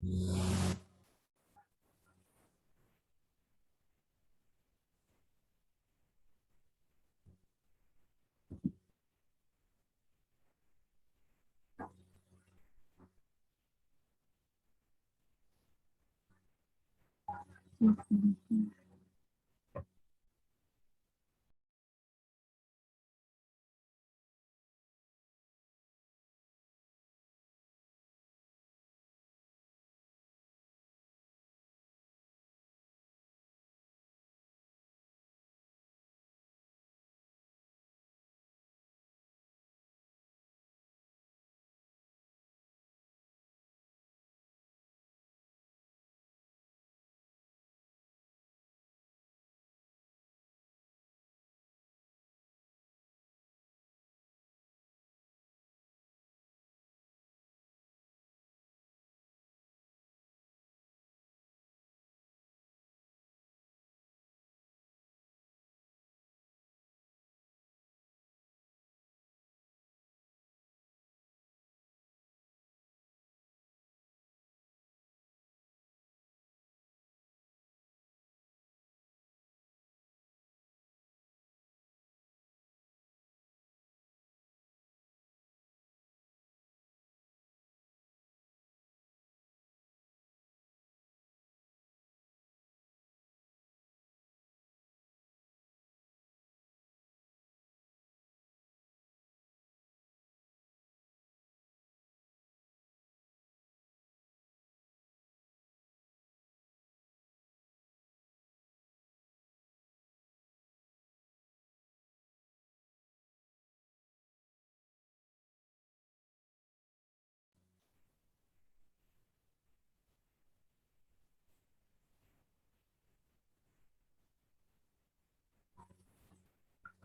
Good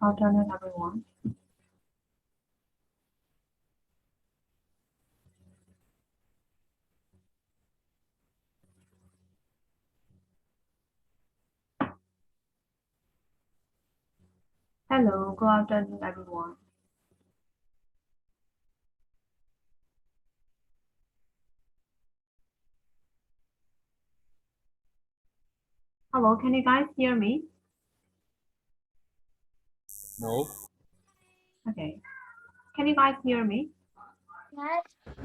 afternoon, everyone. Hello, good afternoon, everyone. Hello, can you guys hear me? No. Okay. Can you guys hear me?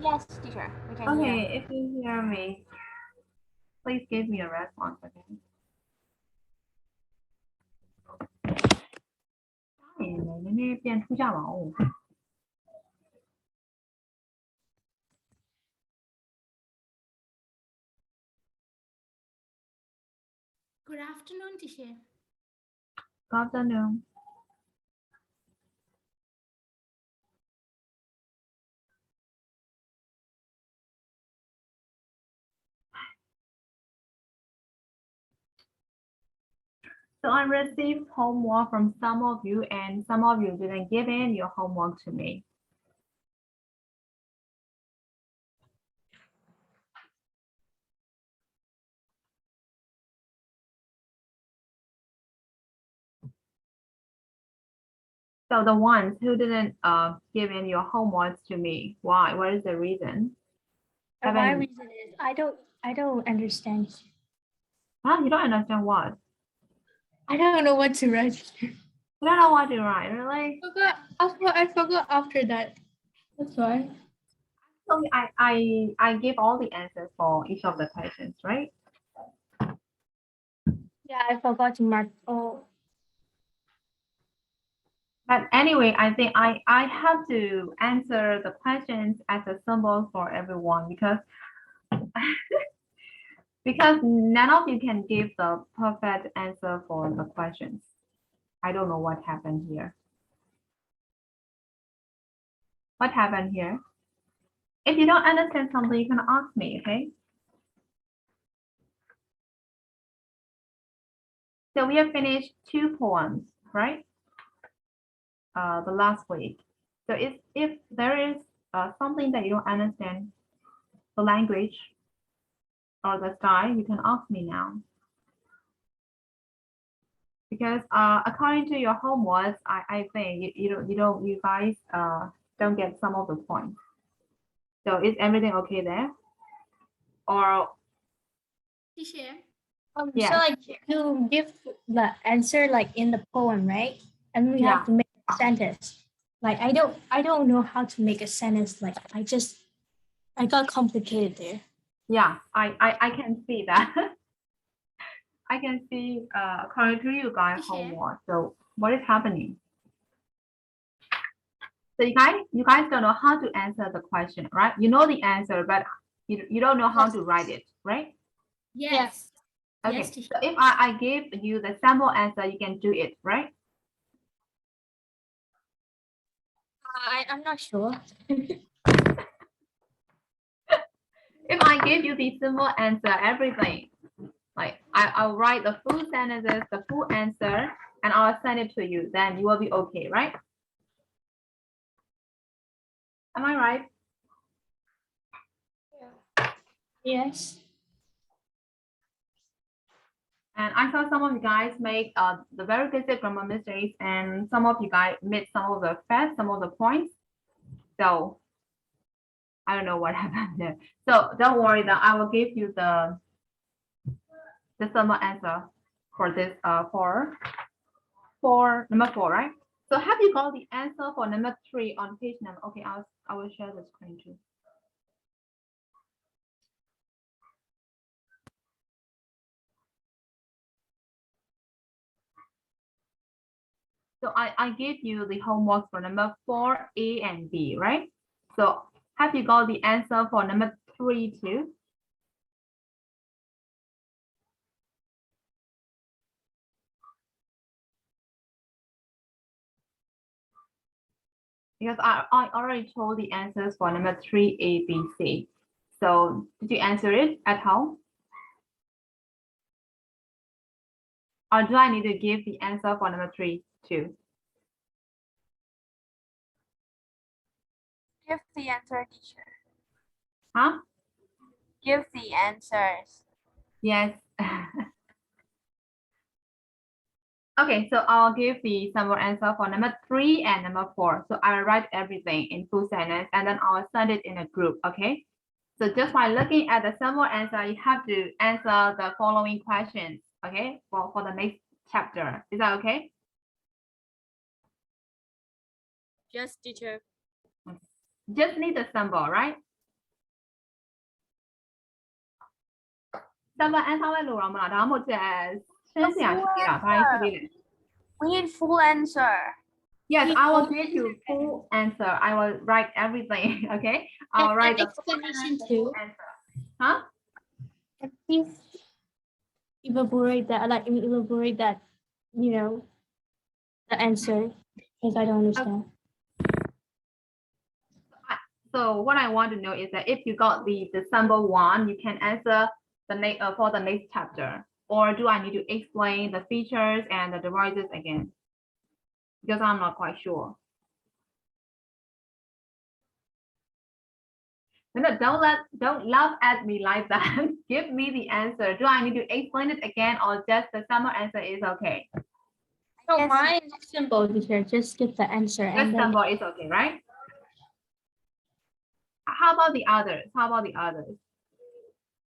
Yes, teacher. We can hear. Okay, if you hear me, please give me a response, okay? နည်းနည်းပြန်ထူးကြပါဦး Good afternoon, teacher. Good afternoon. So I received homework from some of you and some of you didn't give in your homework to me. So the ones who didn't give in your homework to me, why? What is the reason? My reason is I don't understand. Huh? You don't understand what? I don't know what to write. You don't know what to write, really? I forgot after that. That's why. So I give all the answers for each of the questions, right? Yeah, I forgot to mark. Oh. But anyway, I think I have to answer the questions as a symbol for everyone because because none of you can give the perfect answer for the questions. I don't know what happened here. What happened here? If you don't understand something, you can ask me, okay? So we have finished 2 poems, right? The last week. So if there is something that you don't understand, the language or the style, you can ask me now. Because according to your homework, I think you guys don't get some of the points. So is everything okay there? or Teacher. So Yes. like you give the answer like in the poem, right? And we have to make a sentence. Like I don't know how to make a sentence. Like I got complicated there. yeah, I can see that. I can see according to you guys Teacher. homework. So what is happening? So you guys don't know how to answer the question, right? You know the answer, but you don't know how to write it, right? Yes. Okay. Yes, teacher. So if I give you the sample answer, you can do it, right? I'm not sure. If I give you the simple answer, everything, like I'll write the full sentences, the full answer, and I'll send it to you, then you will be okay, right? Am I right? Yes. And I saw some of you guys make the very basic grammar mistakes, and some of you guys missed some of the facts, some of the points. So I don't know what happened there. So don't worry that I will give you the simple answer for this for number 4, right? So have you got the answer for number 3 on page number? Okay, I will share the screen too. So I gave you the homework for number 4, A and B, right? So have you got the answer for number 3 too? Because I already told the answers for number 3, A, B, C. So did you answer it at home? Or do I need to give the answer for number 3 too? Give the answer, teacher. Huh? Give the answers. Yes. Okay, so I'll give the sample answer for number 3 and number 4. So I'll write everything in full sentence and then I'll send it in a group, okay? So just by looking at the sample answer, you have to answer the following questions, okay? For the next chapter. Is that okay? Yes, teacher. Just need the sample, right? Sample answer ပဲလိုတော့မလားဒါမှမဟုတ်ရှင်းစရာရှိတာဘာရှိသေးလဲ We need full answer. Yes, I will give you full answer. I will write everything, okay? I'll write the full explanation too. answer. Huh? And please elaborate that, you know, the answer, because I don't understand. So what I want to know is that if you got the sample 1, you can answer the next for the next chapter, or do I need to explain the features and the devices again? Because I'm not quite sure. No, don't laugh at me like that. Give me the answer. Do I need to explain it again, or just the sample answer is okay? So mine is simple, teacher. Just get the answer. Just And then sample is okay, right? How about the others? How about the others?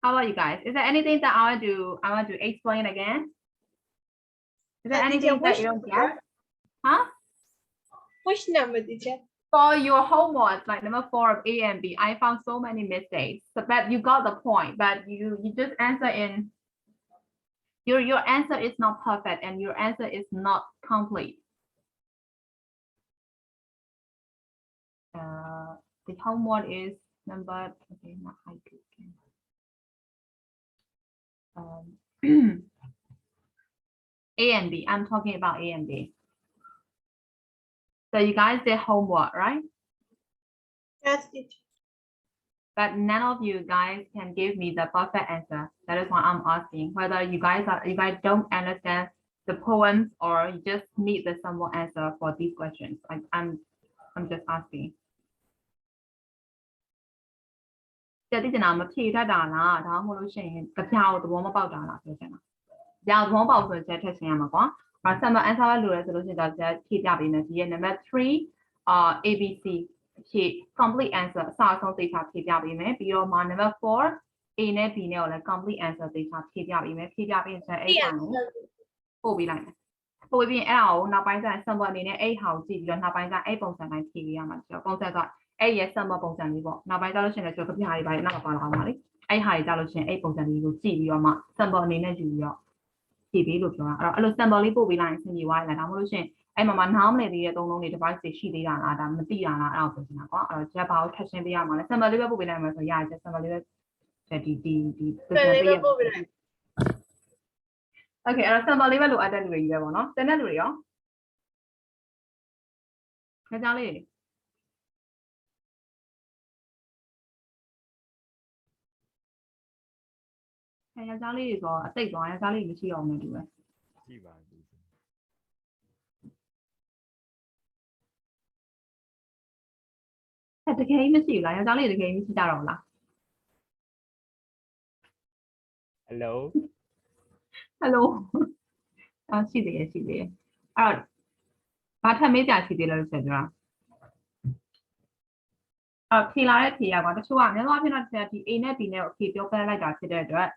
How about you guys? Is there anything that I want to explain again? Is there anything that you don't get? Huh? Which number, teacher? For your homework, like number 4 of A and B, I found so many mistakes. So, but you got the point, but you just answer in your answer is not perfect and your answer is not complete. The homework is number okay, not I A and B. I'm talking about A and B. So you guys did homework, right? Yes, teacher. But none of you guys can give me the perfect answer. That is why I'm asking whether you guys don't understand the poems or you just need the simple answer for these questions. I'm just asking. တဲ့တိကျနာမဖြေတတ်တာလားဒါမှမဟုတ်လို့ရှိရင်ကြပြားကိုသဘောမပေါက်တာလားပြောချင်တာ။ကြောင်သဘောပေါက်ဆိုချက်ထည့်ချင်ရမှာကွာ။ sample answer လိုရဲဆိုလို့ရှိရင်တော့ဖြေပြပေးမယ်ဒီရဲ့ number 3 ABC ဖြေ complete answer အစအဆုံးသိချဖြေပြပေးမယ်ပြီးတော့မှ number 4 A နဲ့ B နဲ့ကိုလည်း complete answer သေချာဖြည့်ပြပေးမယ်ဖြည့်ပြပေးရင် A ဖိုင်ကိုပို့ပေးလိုက်မယ်ပို့ပြီးရင်အဲ့ဒါကိုနောက်ပိုင်းကျရင် sample အနေနဲ့အဲ့ဟာကိုကြည့်ပြီးတော့နောက်ပိုင်းကျအဲ့ပုံစံတိုင်းဖြည့်ပေးရမှာဆိုတော့ပုံစံကအဲ့ရဲ့ sample ပုံစံလေးပေါ့နောက်ပိုင်းကျလို့ရှိရင်လည်းကျွန်တော်ကြပြတွေပါနောက်မှာပါလာအောင်ပါလေအဲ့ဟာတွေကြလို့ရှိရင်အဲ့ပုံစံလေးကိုကြည့်ပြီးတော့မှ sample အနေနဲ့ယူပြီးတော့ဖြည့်ပေးလို့ပြောတာအဲ့လို sample လေးပို့ပေးလိုက်ရင်ဆင်ပြေသွားတယ်ဒါမှမဟုတ်လို့ရှိရင်အဲ့မှာနားမလည်သေးတဲ့သုံးလုံးတွေ device တွေရှိသေးတာလားဒါမသိတာလားအဲ့ဒါကိုပြောချင်တာကွာအဲ့တော့ just ဘာကို touch ရှင်းပေးရမှာလဲ sample လေးပဲပို့ပေးနိုင်မှာဆိုရတယ် just sample လေးပဲဒီပို့ပေးလိုက် Okay အဲ့တော့ sample လေးပဲလိုအပ်တဲ့လူတွေကြီးပဲပေါ့နော်တင်တဲ့လူတွေရောခကြားလေးယောက်ျားလေးတွေဆိုအသိသွားယောက်ျားလေးမရှိအောင်နေတူပဲရှိပါဘူးတကယ်မရှိဘူးလားယောက်ျားလေးတကယ်မရှိကြတော့လား Hello ရှိသေးရဲ့အဲ့တော့ဘာထပ်မေးကြရှိသေးလဲလို့ပြောတာဖြေလာတဲ့ဖြေရကွာတချို့ကများသောအားဖြင့်တော့ဒီ A နဲ့ B နဲ့ကိုအဖြေပြောပြလိုက်တာဖြစ်တဲ့အတွက်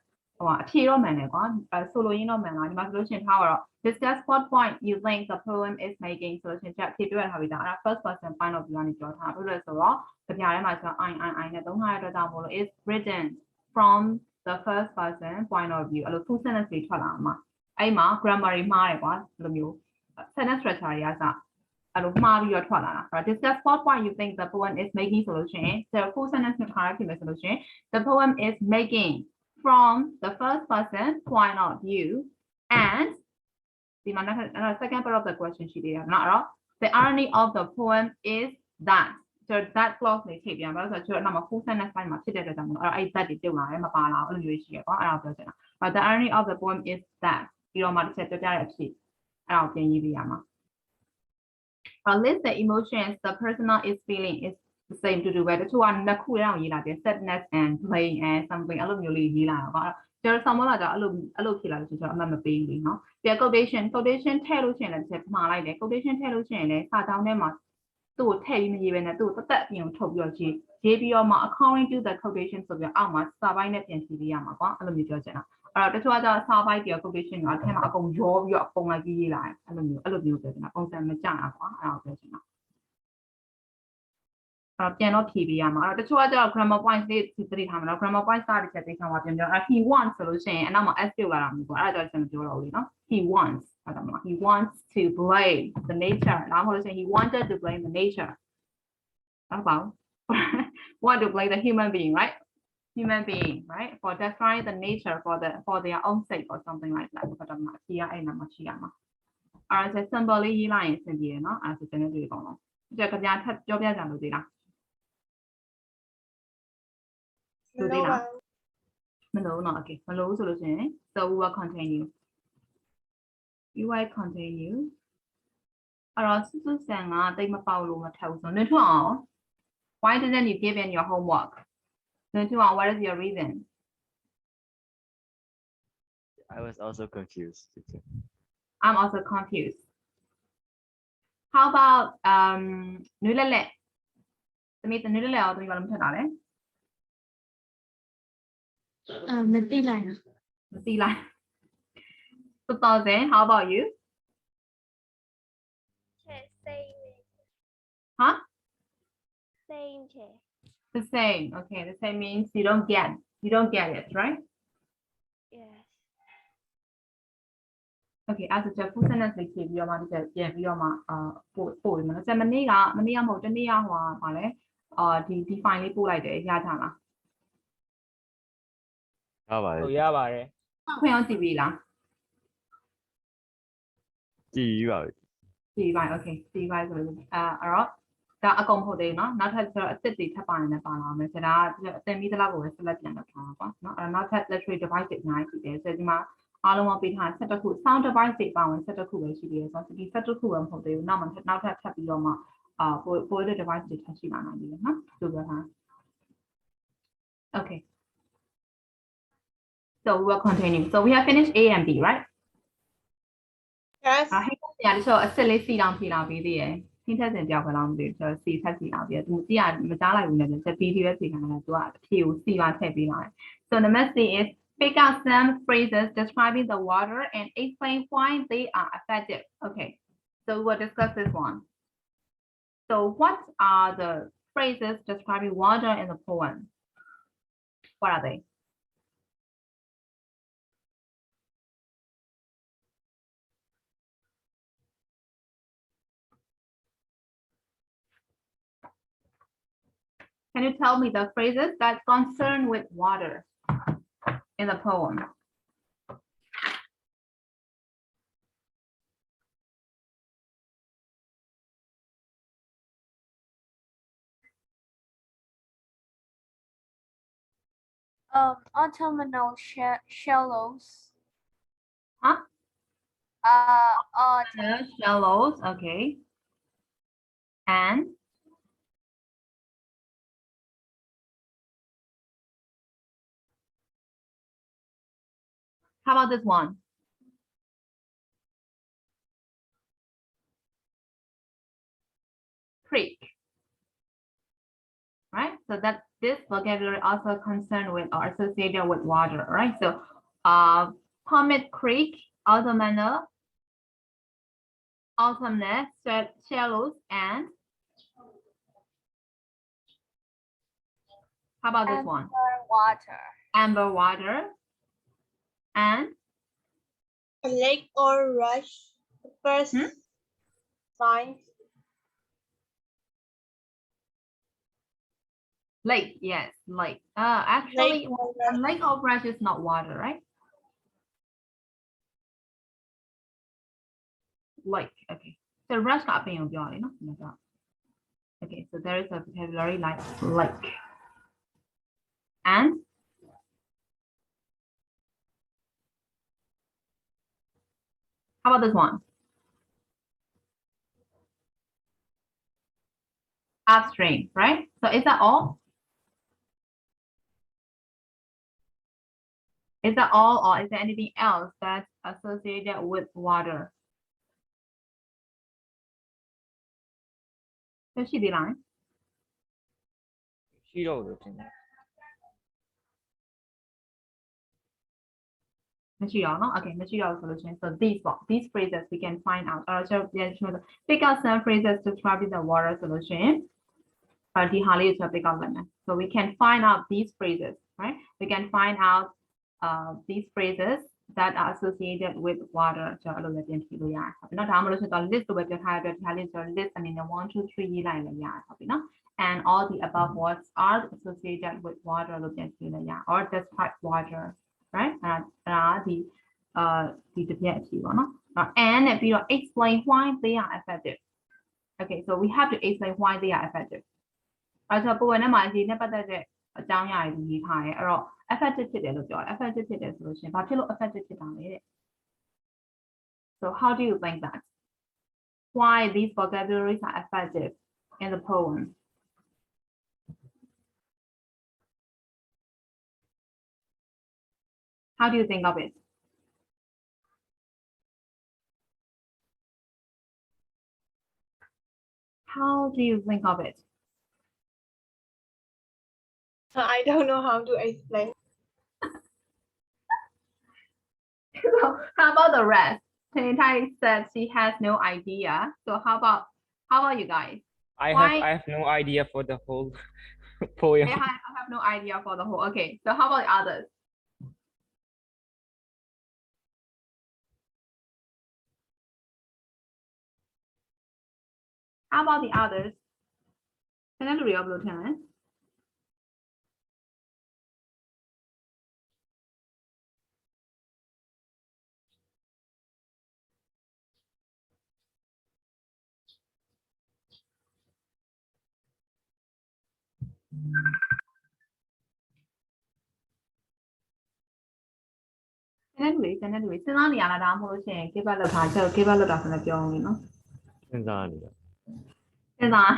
အဖြေတော့မှန်တယ်ကွာဆိုလိုရင်းတော့မှန်လားဒီမှာဆိုလို့ရှိရင်ထားတော့ discuss what point you think the poem is making ဆိုလို့ရှိရင်အဖြေပြောရထားပြီးသားအဲ့ဒါ first person point of view ကနေပြောထားတာဆိုတော့ကြပြထဲမှာဆိုတော့ I နဲ့သုံးထားတဲ့အတွက်ကြောင့်မို့လို့ is written from the first person point of view အဲ့လို full sentence တွေထွက်လာမှာအဲ့မှာ grammar တွေမှားတယ်ကွာဒီလိုမျိုး sentence structure တွေကစအဲ့လိုမှားပြီးတော့ထွက်လာတာအဲ့တော့ discuss what point you think the poem is making ဆိုလို့ရှိရင် the full sentence နဲ့ခါရဖြစ်မယ်ဆိုလို့ရှိရင် the poem is making from the first person point of view and the second part of the question ရှိသေးတယ်နော်အဲ့တော့ the irony of the poem is that so that clause နေထည့်ပြန်ပါလို့ဆိုတော့ကျွန်တော်နောက်မှာ full sentence ပိုင်းမှာဖြစ်တဲ့အတွက်ကြောင့်မို့အဲ့that တွေပြုတ်လာတယ်မပါလာဘူးအဲ့လိုမျိုးရှိရပေါ့အဲ့ဒါကိုပြောချင်တာ but the irony of the poem is that ဒီတော့မှတစ်ချက်ပြောပြတဲ့အဖြစ်အဲ့ဒါကိုပြင်ရေးပြရမှာlist the emotions the person is feeling is the same to do ပဲတချို့ကနှစ်ခုတောင်ရေးလာတယ် sadness and blame and something အဲ့လိုမျိုးလေးရေးလာတာပေါ့ကျွန်တော်ဆောင်းမလာကြအဲ့လိုဖြစ်လာလို့ကျွန်တော်အမှတ်မပေးဘူးလေနော်ပြီး quotation ထည့်လို့ရှိရင်လည်းတစ်ချက်မှားလိုက်တယ် quotation ထည့်လို့ရှိရင်လည်းစာကြောင်းထဲမှာသူ့ကိုထည့်ပြီးမရေးဘဲနဲ့သူ့ကိုတက်အပြင်ကိုထုတ်ပြီးတော့ရေးပြီးတော့မှ according to the quotation ဆိုပြီးအောက်မှာစာပိုင်းနဲ့ပြန်ရေးပေးရမှာကွာအဲ့လိုမျိုးပြောချင်တာအဲ့တော့တချို့ကစာပိုင်းပြီး quotation ကအထက်မှာအကုန်ရောပြီးတော့အကုန်လိုက်ပြီးရေးလာတယ်အဲ့လိုမျိုးပြောချင်တာပုံစံမကျတာကွာအဲ့ဒါကိုပြောချင်တာပြန်တော့ဖြေပေးရမှာအဲ့တော့တချို့ကကျတော့ grammar points လေးသတိထားမှာနော် grammar points စတဲ့ချက်သိချင်ပါပြန်ပြောအဲ့ he wants ဆိုလို့ရှိရင်အနောက်မှာ s ပြုတ်လာတာမျိုးပေါ့အဲ့ဒါကြောင့်ကျွန်တော်ပြောတော့ဘူးလေနော် he wants အဲ့ဒါမှ he wants to blame the nature နောက်မှလို့ရှိရင် he wanted to blame the nature ဟုတ်ပါဘူး want to blame the human being right for destroying the nature for their own sake or something like that ဘာတော့မှအဖြေကအဲ့နာမှာရှိရမှာအဲ့ဒါ symbol လေးရေးလိုက်ရင်စင်ပြေတယ်နော်အဲ့ဒါဆိုကျွန်တော်တွေ့ကောင်းတော့ကြက်ကြပြထပ်ပြောပြကြလို့သေးလားမလို့နော် okay မလို့ဆိုလို့ရှိရင် so we will continue အဲ့တော့စုစုစံကတိတ်မပေါလို့မထပ်ဘူးဆိုတော့ထွန်းအောင် why didn't you give in your homework ထွန်းအောင် what is your reason I was also confused I'm also confused how about နွေလက်လက်သမီးနွေလက်လက်အောင်သမီးဘာလို့မထပ်တာလဲမသိလိုက်ဘူး 2000 how about you huh the same okay the same means you don't get it right Yes. okay as a full sentence လေးဖြည့်ပြီးတော့မှဒီပြန်ပြီးတော့မှပို့ရမယ်ဆက်မနေ့ကမဟုတ်တနေ့ကဟိုပါလဲဒီ file လေးပို့လိုက်တယ်ရကြလားရပါတယ်ဟုတ်ရပါတယ် ခွင့်အောင်ကြည့်ပြီလား ကြည့်ရပါပြီ ကြည့်ပါ okay ကြည့်ပါဆိုလို့အဲ့တော့ဒါအကုန်မဟုတ်သေးဘူးเนาะနောက်ထပ်ကျတော့အစ်စ်တွေထပ်ပါနေတယ်ပါလာမယ်ဆိုတော့အတင်ပြီးတလောက်ကိုပဲ select ပြန်လုပ်ထားတာပေါ့เนาะအဲ့တော့နောက်ထပ် literary device တွေအများကြီးရှိတယ်ဆိုတော့ဒီမှာအားလုံးပေးထား17ခု sound device တွေပါဝင်17ခုပဲရှိသေးတယ်ဆိုတော့ဒီ17ခုပဲမဟုတ်သေးဘူးနောက်ထပ်ထပ်ပြီးတော့မှပို့တဲ့ device တွေထပ်ရှိလာနိုင်ပြီเนาะဆိုတော့ဟာ okay so we will continue so we have finished A and B right Yes. ဟိတ်ညာတချို့အစစ်လေးစီတောင်ဖြေလာပြီးသေးတယ်သင်ထက်စင်ကြောက်ပဲလားမသိဘူးဆိုတော့စီထက်စီလာပြီးသူကြည့်ရမကြားလိုက်ဘူးနဲ့ချက် B တွေပဲဖြေခံရတယ်သူကအဖြေကိုစီပါထည့်ပေးလာတယ် So number C is pick out some phrases describing the water and explain why they are effective. Okay, so we'll discuss this one. So what are the phrases describing water in the poem? What are they? Can you tell me the phrases that concern with water in the poem? Autumnal shallows. Huh? Autumn. Shallows, okay. And how about this one? Creek. Right? So that this vocabulary also concerned with or associated with water, right? So Comet Creek, autumnal, autumnal, shallows, and how about this one? Water. Amber water, and A lake or rush. The first signs. lake. Yes, lake. Actually, Lake or a rush. lake or rush is not water, right? Lake. Okay. So rush got being no? Okay, so there is a vocabulary like lake. And how about this one? Upstream, right? So is that all? Is that all, or is there anything else that's associated with water? So she line. 需要的真的。 Material, no? Okay, material solution. So these phrases we can find out. So pick out some phrases describing the water solution. So we can find out these phrases, right? We can find out these phrases that are associated with water. So list list list and in 1, 2, 3 and all the above words are associated with water or describe water, right? The and we explain why they are effective. Okay, so we have to explain why they are effective. အဲ့တော့ပုံနဲ့မှာဒီနဲ့ပတ်သက်တဲ့အကြောင်းအရာတွေရေးထားတယ်အဲ့တော့ effective ဖြစ်တယ်လို့ပြောတယ် effective ဖြစ်တယ်ဆိုလို့ရှိရင်ဘာဖြစ်လို့ effective ဖြစ်တာလဲတဲ့ So how do you think that why these vocabularies are effective in the poem? How do you think of it? How do you think of it? I don't know how to explain. So how about the rest? Tai said she has no idea. So how about you guys? I have no idea for the whole poem. I have no idea for the whole. Okay, so how about the others? How about the others? Can I read up, Lieutenant? Can I read? စဉ်းစားနေရတာဒါမှမဟုတ်လို့ရှိရင် give up လုပ်ထားချက် give up လုပ်တာဆိုလည်းပြောအောင်နော် စဉ်းစားနေတာ စဉ်းစား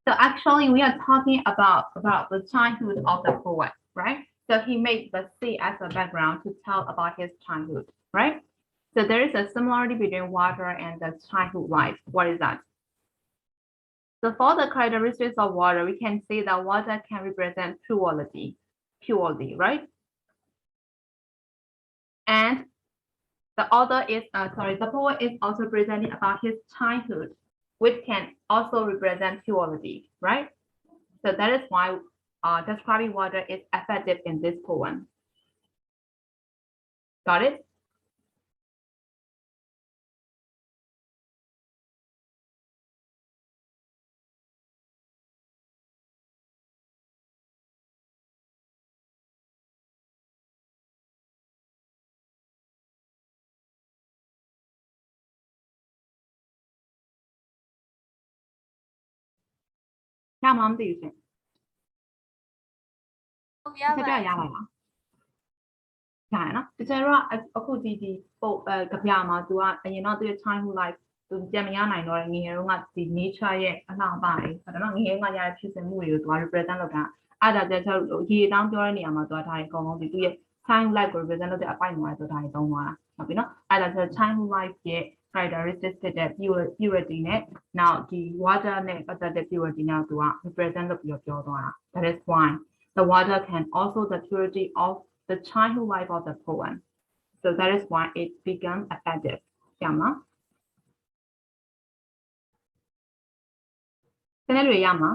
So actually we are talking about the childhood of the poet, right? So he made the sea as a background to tell about his childhood, right? So there is a similarity between water and the childhood life. What is that? So for the characteristics of water, we can say that water can represent purity, right? And the author is, the poet is also presenting about his childhood, which can also represent purity, right? So that is why describing water is effective in this poem. Got it? Yeah, mom, do you think? ဟုတ်ရ ဆက် ပါ ပြရပါလားရတယ်နော်တကယ်တော့အခုဒီပုတ်ကဗျာမှာ तू ကအရင်တော့သူရဲ့ childhood life သူပြန်မရနိုင်တော့ငယ်ငယ်တုန်းကဒီ nature ရဲ့အလှအပတွေဟုတ်တယ်နော်ငယ်ငယ်ကရတဲ့ဖြစ်စဉ်မှုတွေကို तू represent လုပ်တာအဲ့ဒါကြချက်ရေတောင်းပြောတဲ့နေရာမှာ तू ဒါတွေအကုန်လုံးဒီသူရဲ့ childhood life ကို represent လုပ်တဲ့အပိုက်မှာ तू ဒါတွေသုံးသွားတာဟုတ်ပြီနော်အဲ့ဒါဆို childhood life ရဲ့ characteristics ဖြစ်တဲ့ purity နဲ့ now ဒီ water နဲ့ပတ်သက်တဲ့ purity နဲ့ तू က represent လုပ်ပြီးတော့ပြောသွားတာ that is why the water can also the purity of the childhood life of the poem. So that is why it becomes effective. Yama. Yama.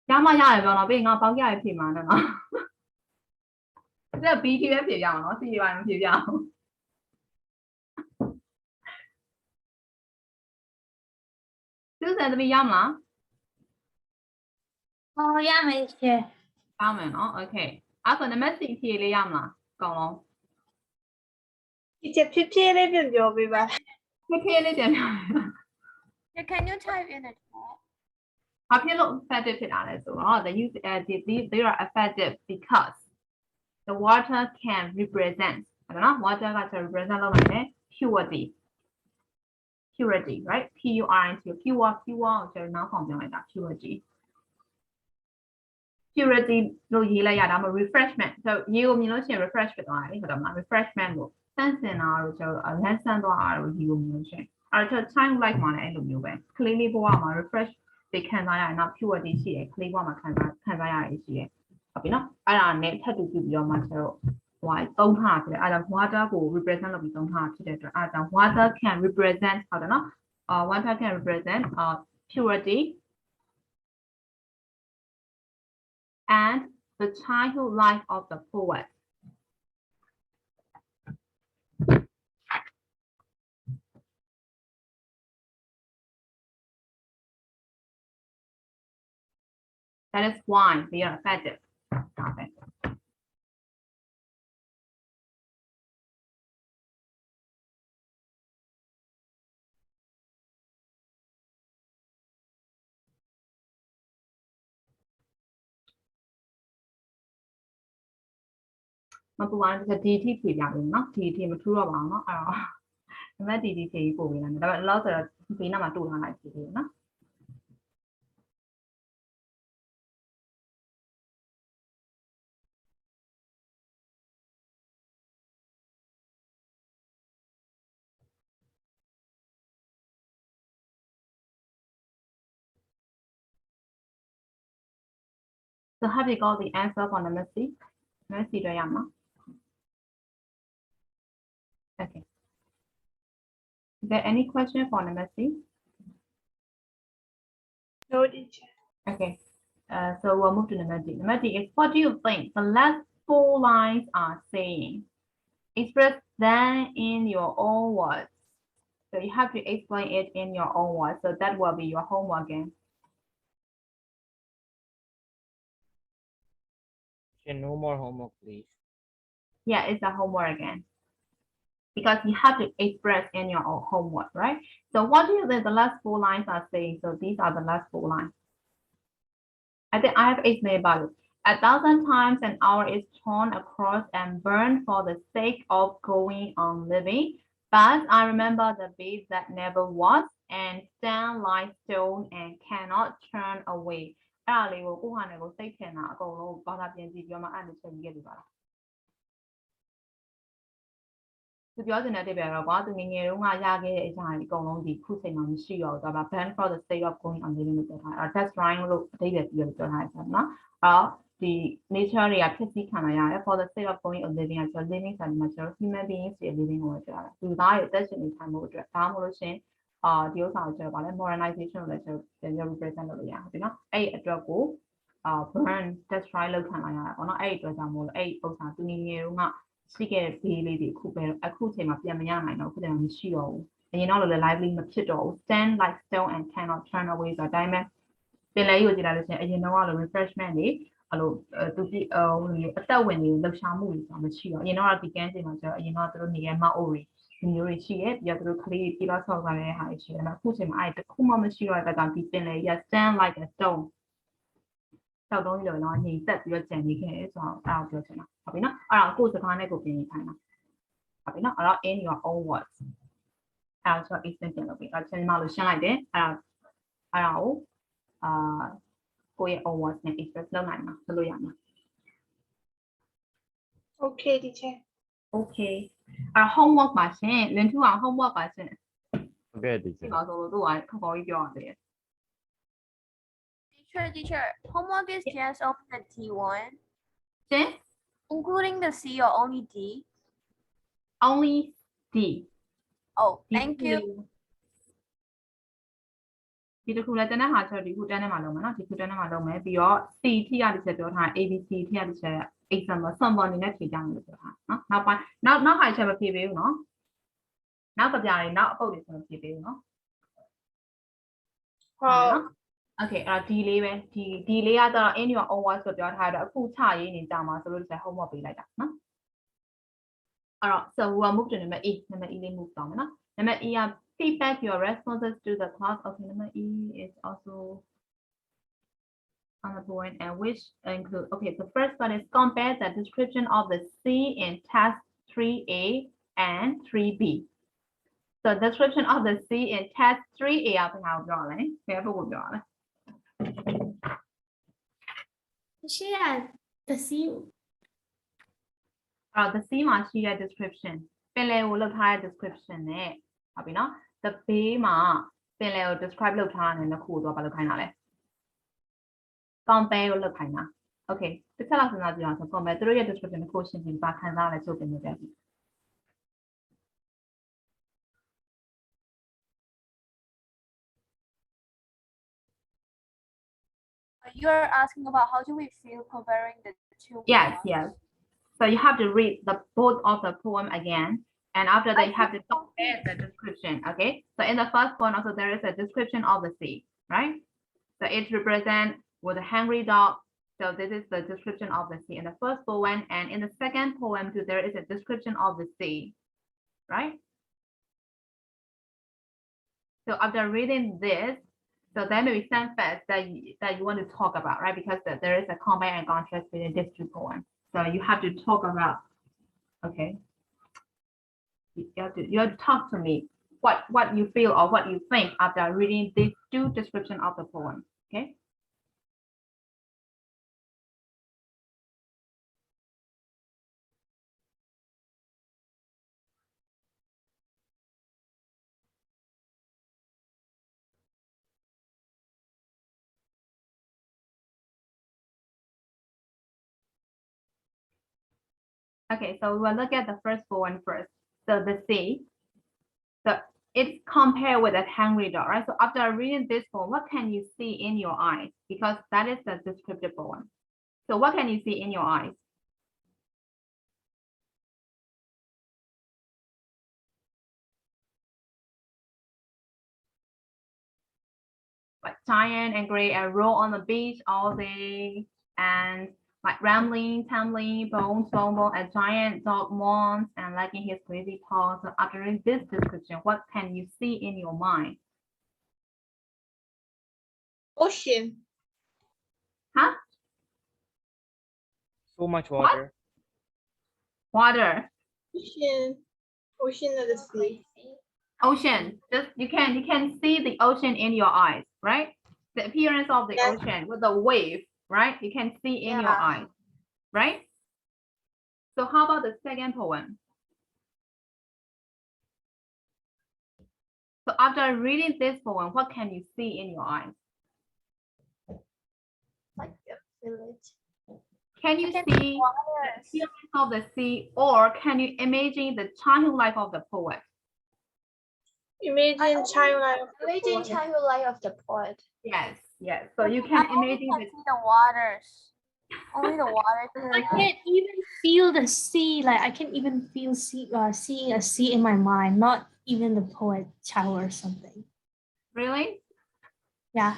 Yama ya no being a bang ya pima no. The BTF no see you and you. Susan me yama. Oh, yeah, yeah. Amen. Okay. After the message here, yama. Go on. ဒီချက်ဖြစ်ဖြစ်လေးပြန်ပြောပေးပါ Okay, then. Can you type in the chat? How can you effective so the use they are effective because the water can represent I don't know water can represent purity. Purity, right? P-U-R-I-T, pure, so now something like that, purity. Purity လို့ရေးလိုက်ရတာမ refreshment. So ရေးကိုမြင်လို့ရှိရင် refresh ဖြစ်သွားတယ်ဟုတ်တယ်မလား refreshment ကိုစမ်းစင်တာတို့ကျတော့လန်းဆန်းသွားတာတို့ရေးကိုမြင်လို့ရှိရင်အဲ့တော့ time like မှာလည်းအဲ့လိုမျိုးပဲ clean လေးဘဝမှာ refresh တွေခံစားရရင်နောက် purity ရှိတယ် clean ဘဝမှာခံစားရတယ်ရှိတယ်ဟုတ်ပြီနော်အဲ့ဒါနဲ့ထပ်တူပြီးတော့မှကျတော့ဟိုသုံးထားဖြစ်တယ်အဲ့ဒါ water ကို represent လုပ်ပြီးသုံးထားဖြစ်တဲ့အတွက်အဲ့ဒါ water can represent ဟုတ်တယ်နော်water can represent purity and the childhood life of the poet. That is why they are effective. Okay. Mà tụi anh sẽ đi thì dạng nó thì mà thua vào nó mấy thì của mình là bạn lo rồi vì nào mà tụi lại thì nó So have you got the answer for number C? Number C rồi em Okay. Is there any question for number C? no teacher Okay. So we'll move to number D. Number D is what do you think the last 4 lines are saying? Express them in your own words. So you have to explain it in your own words. So that will be your homework again. No more homework, please. Yeah, it's a homework again. Because you have to express in your own homework, right? So what do you think the last 4 lines are saying? So these are the last 4 lines. I think I have explained about it. 1,000 times an hour is torn across and burned for the sake of going on living. But I remember the beast that never was and stand like stone and cannot turn away. အဲ့ဒါလေးကိုကိုဟာနဲ့ကိုစိတ်ထင်တာအကုန်လုံးဘာသာပြန်ကြည့်ပြောမှအဲ့လိုချက်ကြီးခဲ့ပြီပါလား သူပြောတဲ့တဲ့ပြတော့ကွာသူငယ်ငယ်တုန်းကရခဲ့တဲ့အရာတွေအကုန်လုံးဒီခုချိန်မှာမရှိတော့ဘူးဒါပေမဲ့ ban for the sake of going on living လို့ပြောထားတာ that's right လို့အဓိပ္ပာယ်ပြီးတော့ပြောထားတယ်နော်အော်ဒီ nature တွေကဖြစ်စီခံလာရတယ် for the sake of going on living ဆို living ဆိုမှာကျွန်တော် human beings တွေ living ကိုပြောတာလူသားတွေအသက်ရှင်နေထိုင်မှုအတွက်ဒါမှမဟုတ်လို့ရှင်ဒီဥစ္စာကိုကျွန်တော်ဗာလဲ modernization လို့လည်းကျွန်တော် represent လုပ်လို့ရတယ်နော်အဲ့အတွက်ကိုburn destroy လုပ်ခံလာရတာပေါ့နော်အဲ့အတွက်ကြောင့်မို့လို့အဲ့ဥစ္စာသူငယ်ငယ်တုန်းကရှိခဲ့တဲ့ဘေးလေးတွေအခုချိန်မှာပြန်မရနိုင်တော့အခုချိန်မှာမရှိတော့ဘူးအရင်တော့လည်း lively မဖြစ်တော့ဘူး stand like stone and cannot turn away ဆိုတဲ့အတိုင်းပဲပင်လယ်ကြီးကိုကြည့်လိုက်လို့ရှိရင်အရင်တော့ကလို refreshment တွေအဲ့လိုသူပြအသက်ဝင်နေလှုပ်ရှားမှုတွေဆိုတာမရှိတော့အရင်တော့ဒီကန်းချိန်မှာကျတော့အရင်တော့သူတို့နေရမအိုတွေမျိုးတွေရှိရဲ့ပြီးတော့သူတို့ကလေးတွေပြီးတော့ဆောက်ကြတဲ့ဟာတွေရှိတယ်ဒါပေမဲ့အခုချိန်မှာအဲ့တခုမှမရှိတော့တဲ့ကောင်ဒီပင်လယ်ကြီး stand like a stone တောက်တုံးကြီးတော့ညီတက်ပြီးတော့ကြံနေခဲ့တယ်ဆိုတော့အဲ့ဒါပြောချင်တာဟုတ်ပြီနော်အဲ့ဒါကိုစကားနဲ့ကိုပြင်ခိုင်းတာဟုတ်ပြီနော်အဲ့တော့ in your own words အဲ့ဒါဆို explain ပြန်လုပ်ပြီးအဲ့ချိန်မှလို့ရှင်းလိုက်တယ်အဲ့ဒါကိုကိုယ့်ရဲ့ own words နဲ့ express လုပ်နိုင်မှာလုပ်လို့ရမှာ Okay, teacher. okay အဲ့ homework ပါရှင်လင်ထူအောင် homework ပါရှင် ဟုတ်ကဲ့ဒီ ဒီမှာဆိုလို့သူကခေါ်ကြီးပြောရတယ် Teacher, homework is just of the D1, ရှင် including the C or only D. only D Oh, thank you. ဒီတစ်ခုလည်းတန်းတဲ့ဟာဆိုဒီခုတန်းထဲမှာလုပ်မယ်နော်ဒီခုတန်းထဲမှာလုပ်မယ်ပြီးတော့ C ထိရတစ်ချက်ပြောထား ABC ထိရတစ်ချက် example sample အနေနဲ့ဖြေကြမယ်လို့ပြောထားနော်နောက်ပိုင်းနောက်ခါချက်မဖြေပေးဘူးနော်နောက်ကြပြတွေနောက်အပုတ်တွေဆိုမဖြေပေးဘူးနော် Oh, okay အဲ့ဒီလေးပဲဒီလေးကတော့ in your own words ဆိုပြောထားတော့အခုချရေးနေကြမှာဆိုလို့ဆို homework ပေးလိုက်တာနော်အဲ့တော့ so we will move to number E နံပါတ် E လေး move တော့မယ်နော်နံပါတ် E က feedback your responses to the class. Okay, number E is also on the point and which include, okay, the first one is compare the description of the C in task 3A and 3B. So description of the C in task 3A ကဘယ်လိုပြောလဲဘယ်ဘက်ကိုပြောလဲ Share the C. The C မှာရှိတဲ့ description ပင်လယ်ကိုလောက်ထားတဲ့ description နဲ့ဟုတ်ပြီနော် the B မှာပင်လယ်ကို describe လုပ်ထားတဲ့နှစ်ခုတော့ဘာလုပ်ခိုင်းတာလဲ compare ကိုလုပ်ခိုင်းတာ okay တစ်ချက်လောက်စဉ်းစားကြည့်အောင်ဆို compare သူတို့ရဲ့ description ကိုရှင်းပြပါခံစားရလဲချုပ်ပြင်နေတယ် You're asking about how do we feel comparing the two. Yes, poems? yes. So you have to read the both of the poem again, and after that you have to compare the description. Okay. So in the first one, also there is a description of the sea, right? So it represents with a hungry dog. So this is the description of the sea in the first poem, and in the second poem too, there is a description of the sea, right? So after reading this, so there may be some facts that you want to talk about, right? Because there is a compare and contrast between these two poems. So you have to talk about, okay. You have to talk to me what you feel or what you think after reading these two descriptions of the poem. Okay. Okay, so we'll look at the first poem first. So the sea. So it's compared with a hungry dog, right? So after reading this poem, what can you see in your eyes? Because that is the descriptive poem. So what can you see in your eyes? Like giant and gray and roll on the beach all day and like rambling, tumbling, bones, a giant dog mourns and lagging his crazy paws. So after reading this description, what can you see in your mind? ocean. Huh? So much water. Water, Ocean. Ocean of the sea. ocean. Just you can see the ocean in your eyes, right? The appearance of the Yes. ocean with the wave, right? You can see in your Yeah. eyes, right? So how about the second poem? So after reading this poem, what can you see in your eyes? Like a village. Can you I can see the waters. appearance of the sea, or can you imagine the childhood life of the poet? Imagine childlike. Imagine childhood life of the poet. Yes, yes. So you I can only imagine can the see the waters. Only the water. I can't even feel the sea. Like I can't even feel seeing a sea in my mind. Not even the poet child or something. really. Yeah.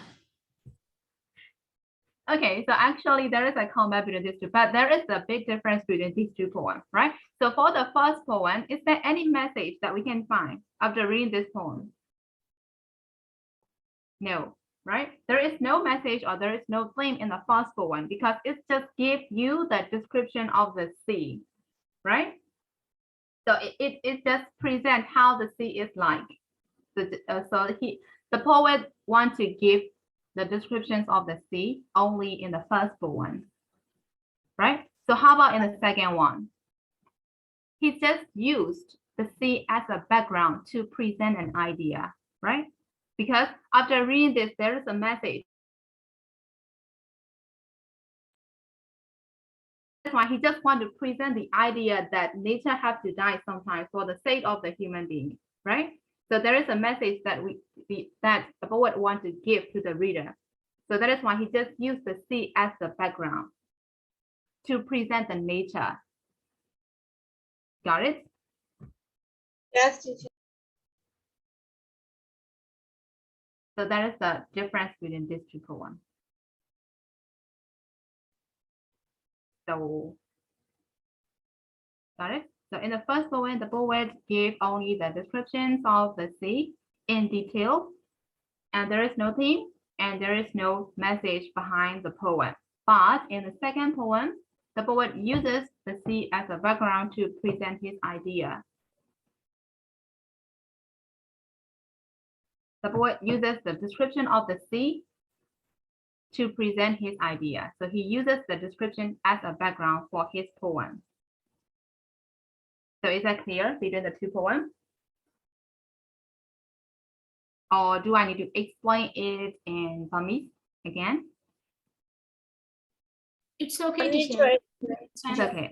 Okay, so actually there is a combat between these two, but there is a big difference between these two poems, right? So for the first poem, is there any message that we can find after reading this poem? No, right? There is no message or there is no theme in the first poem because it just gives you the description of the sea, right? So it just presents how the sea is like. The poet wants to give the descriptions of the sea only in the first poem, right? So how about in the second one? He just used the sea as a background to present an idea, right? Because after reading this, there is a message. That's why he just want to present the idea that nature has to die sometimes for the sake of the human being, right? So there is a message that that the poet wants to give to the reader. So that is why he just used the sea as the background to present the nature. Got it? Yes, teacher. So that is the difference between these two poems. So, got it? So in the first poem, the poet gave only the descriptions of the sea in detail, and there is no theme and there is no message behind the poem. But in the second poem, the poet uses the sea as a background to present his idea. The poet uses the description of the sea to present his idea. So he uses the description as a background for his poem. So is that clear between the two poems? Or do I need to explain it in Burmese again? It's I okay, need teacher. to. It's okay.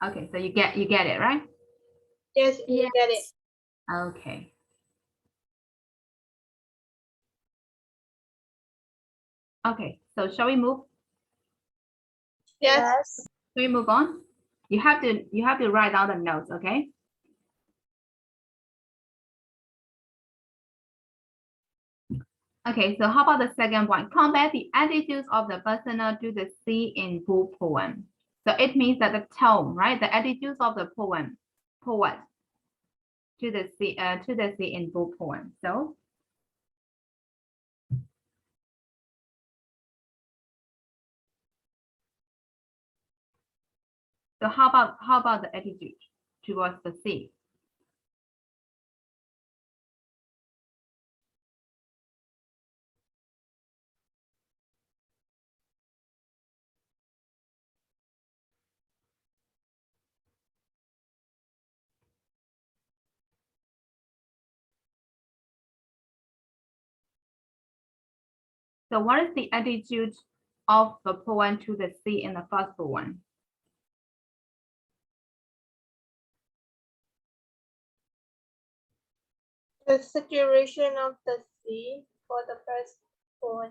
Okay, so you get it, right? Yes, you get it. Okay. Okay, so shall we move? Yes. Shall we move on? You have to write down the notes, okay? Okay, so how about the second point? Compare the attitudes of the persona to the sea in full poem. So it means that the tone, right? The attitudes of the poet to the sea in full poem. So how about the attitude towards the sea? So what is the attitude of the poem to the sea in the first poem? The situation of the sea for the first one.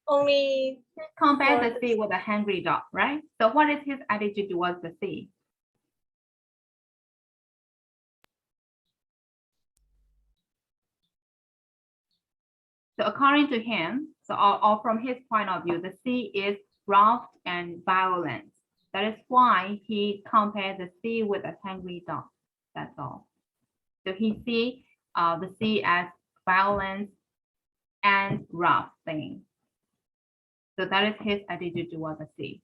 Only Compare For the the sea with a hungry dog, right? So what is his attitude towards the sea? So according to him, or from his point of view, the sea is rough and violent. That is why he compared the sea with a hungry dog. That's all. So he sees the sea as violent and rough thing. So that is his attitude towards the sea.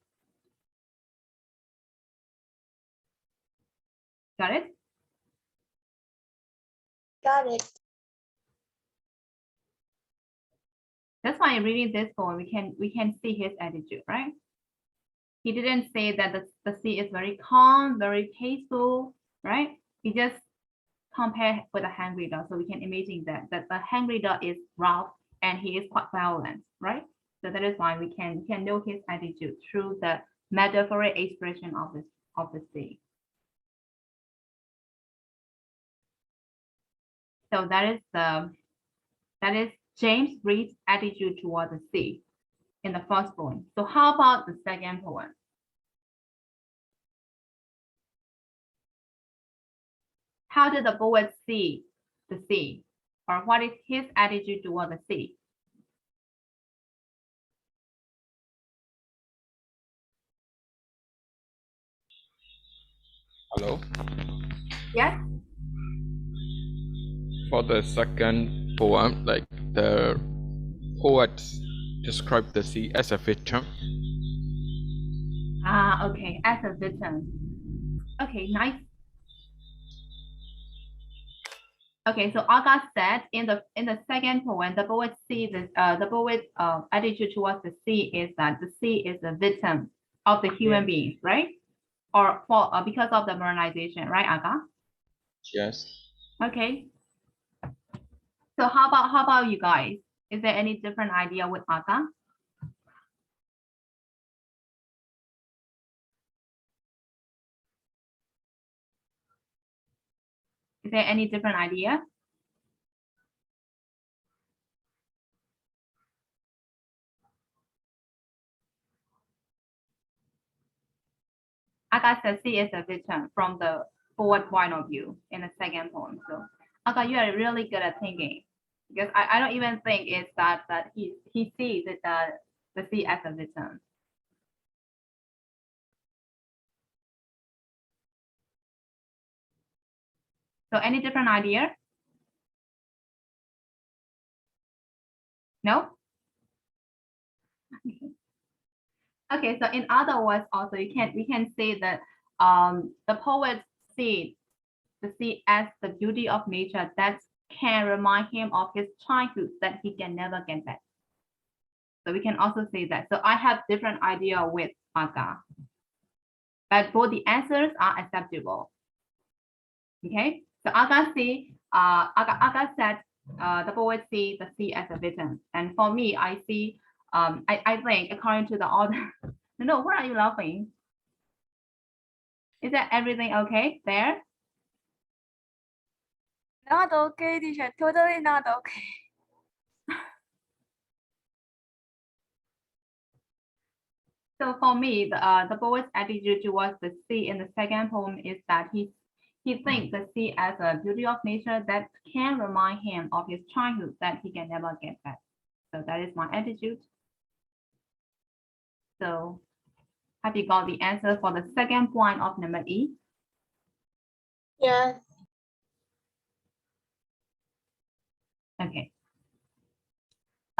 Got it? Got it. That's why reading this poem, we can see his attitude, right? He didn't say that the sea is very calm, very peaceful, right? He just compare with a hand reader. So we can imagine that the hand reader is rough and he is quite violent, right? So that is why we can know his attitude through the metaphoric expression of the sea. So that is James Reed's attitude toward the sea in the first poem. So how about the second poem? How did the poet see the sea? Or what is his attitude toward the sea? Hello. Yes? For the second poem, like the poet described the sea as a victim. Ah, okay, as a victim. Okay, nice. Okay, so Aga said in the second poem, the poet sees the poet's attitude towards the sea is that the sea is a victim of the human beings, right? Or for because of the modernization, right, Aga? Yes. Okay. So how about you guys? Is there any different idea with Aga? Is there any different idea? Aga says she is a victim from the forward point of view in the second poem. So Aga, you are really good at thinking because I don't even think it's that he sees it the sea as a victim. So any different idea? No? Okay, so in other words, also we can say that the poet sees the sea as the beauty of nature that can remind him of his childhood that he can never get back. So we can also say that. So I have different idea with Aga, but both the answers are acceptable. Okay, so Aga said the poet see the sea as a victim, and for me, I see I think according to the order. No, why are you laughing? Is that everything okay there? Not okay, teacher. Totally not okay. So for me, the poet's attitude towards the sea in the second poem is that he thinks the sea as a beauty of nature that can remind him of his childhood that he can never get back. So that is my attitude. So have you got the answer for the second point of number E? Yes. Okay.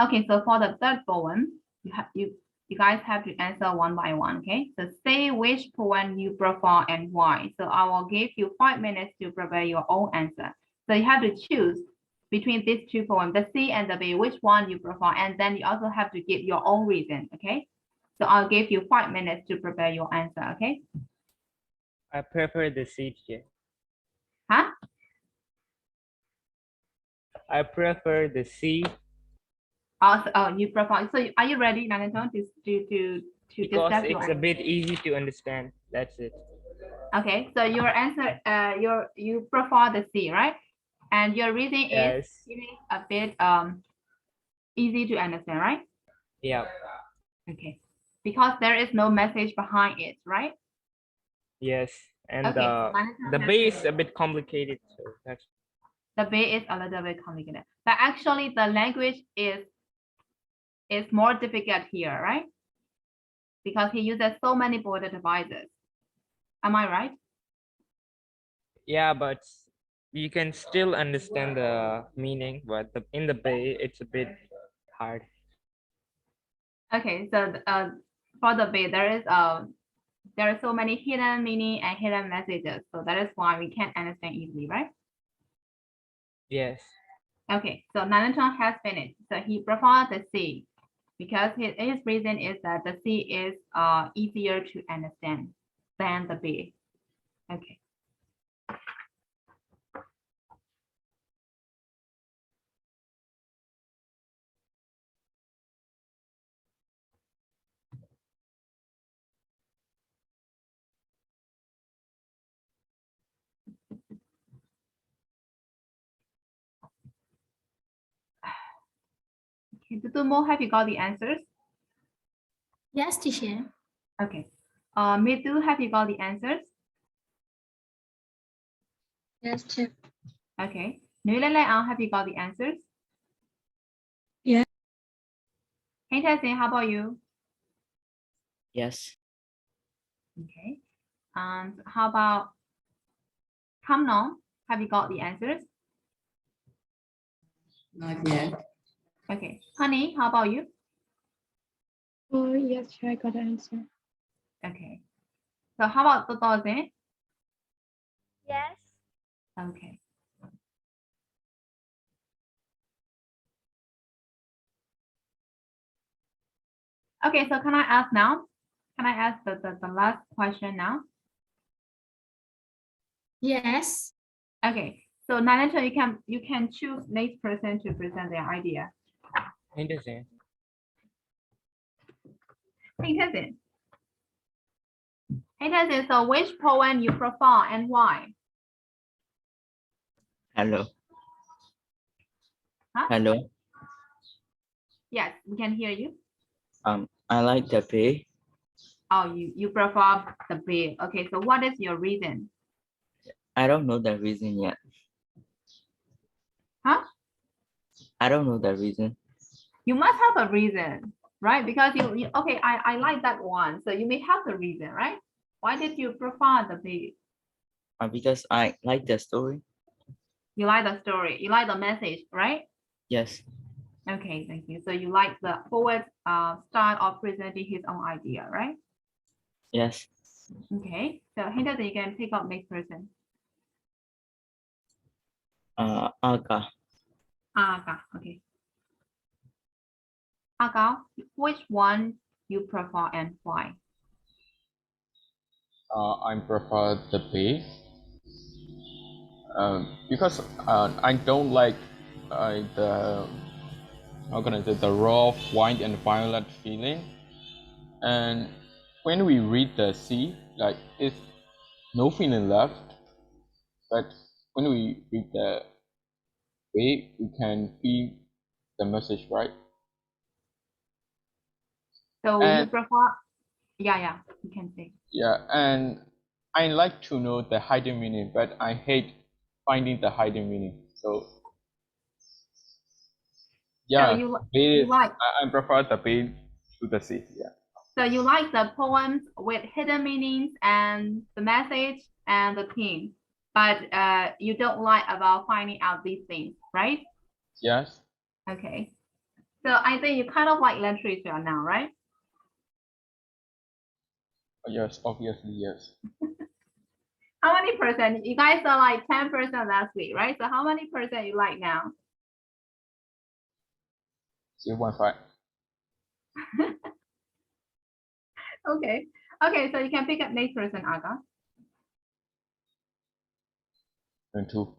Okay, so for the third poem, you guys have to answer one by one, okay? So say which poem you prefer and why. So I will give you 5 minutes to prepare your own answer. So you have to choose between these two poems, the C and the B, which one you prefer, and then you also have to give your own reason, okay? So I'll give you 5 minutes to prepare your answer, okay? I prefer the C, teacher. Huh? I prefer the C Also, you prefer, so are you ready, Nanaton, to because discuss your it's a answer? bit easy to understand. That's it. Okay, so your answer, you prefer the C, right? And your reason is Yes. a bit easy to understand, right? Yeah. Okay, because there is no message behind it, right? Yes. And Okay, so Nanaton the has B is finished. a bit complicated. So that's The B is a little bit complicated, but actually the language is more difficult here, right? Because he uses so many border devices. Am I right? yeah, but you can still understand the meaning, but in the B it's a bit hard. Okay, so for the B, there are so many hidden meaning and hidden messages. So that is why we can't understand easily, right? Yes. Okay, so Nanaton has finished. So he prefers the C because his reason is that the C is easier to understand than the B. Okay. Okay, Tutumo, have you got the answers? Yes, teacher. Okay. Mitu, have you got the answers? Yes, teacher. Okay. Nulele, have you got the answers? Yeah. Hey, Tessie, how about you? Yes. Okay. And how about Kamnon? Have you got the answers? Not yet. Okay. Honey, how about you? Oh, yes, sure, I got the answer. Okay. So how about Totoze? Yes. Okay. Okay, so can I ask now? Can I ask the last question now? Yes. Okay. So Nanato, you can choose next person to present their idea. Interesting. Hey, Tessie. Hey, Tessie, so which poem you prefer and why? Hello. Huh? Hello. Yes, we can hear you. I like the pay. Oh, you prefer the bill. Okay, so what is your reason? I don't know the reason yet. Huh? I don't know the reason. You must have a reason, right? Because you okay, I like that one. So you may have the reason, right? Why did you prefer the bill? Because I like the story. You like the story, you like the message, right? Yes. Okay, thank you. So you like the poet's style of presenting his own idea, right? Yes. Okay, so Hinda, you can pick up next person. Aga. Aga, okay. Aga, which one you prefer and why? I prefer the pay. Because I don't like the the raw white and violet feeling, and when we read the C, like it's no feeling left, but when we read the A, we can feel the message, right? So you And prefer, yeah, you can say. yeah, and I like to know the hidden meaning, but I hate finding the hidden meaning. So So yeah, you like, I prefer the B to the C. Yeah. so you like the poems with hidden meanings and the message and the theme, but you don't like about finding out these things, right? Yes. Okay. So I think you kind of like literature now, right? Yes. Obviously, yes. How many percent? You guys are like 10% last week, right? So how many percent you like now? 0.5. Okay. Okay, so you can pick up next person, Aga. And 2.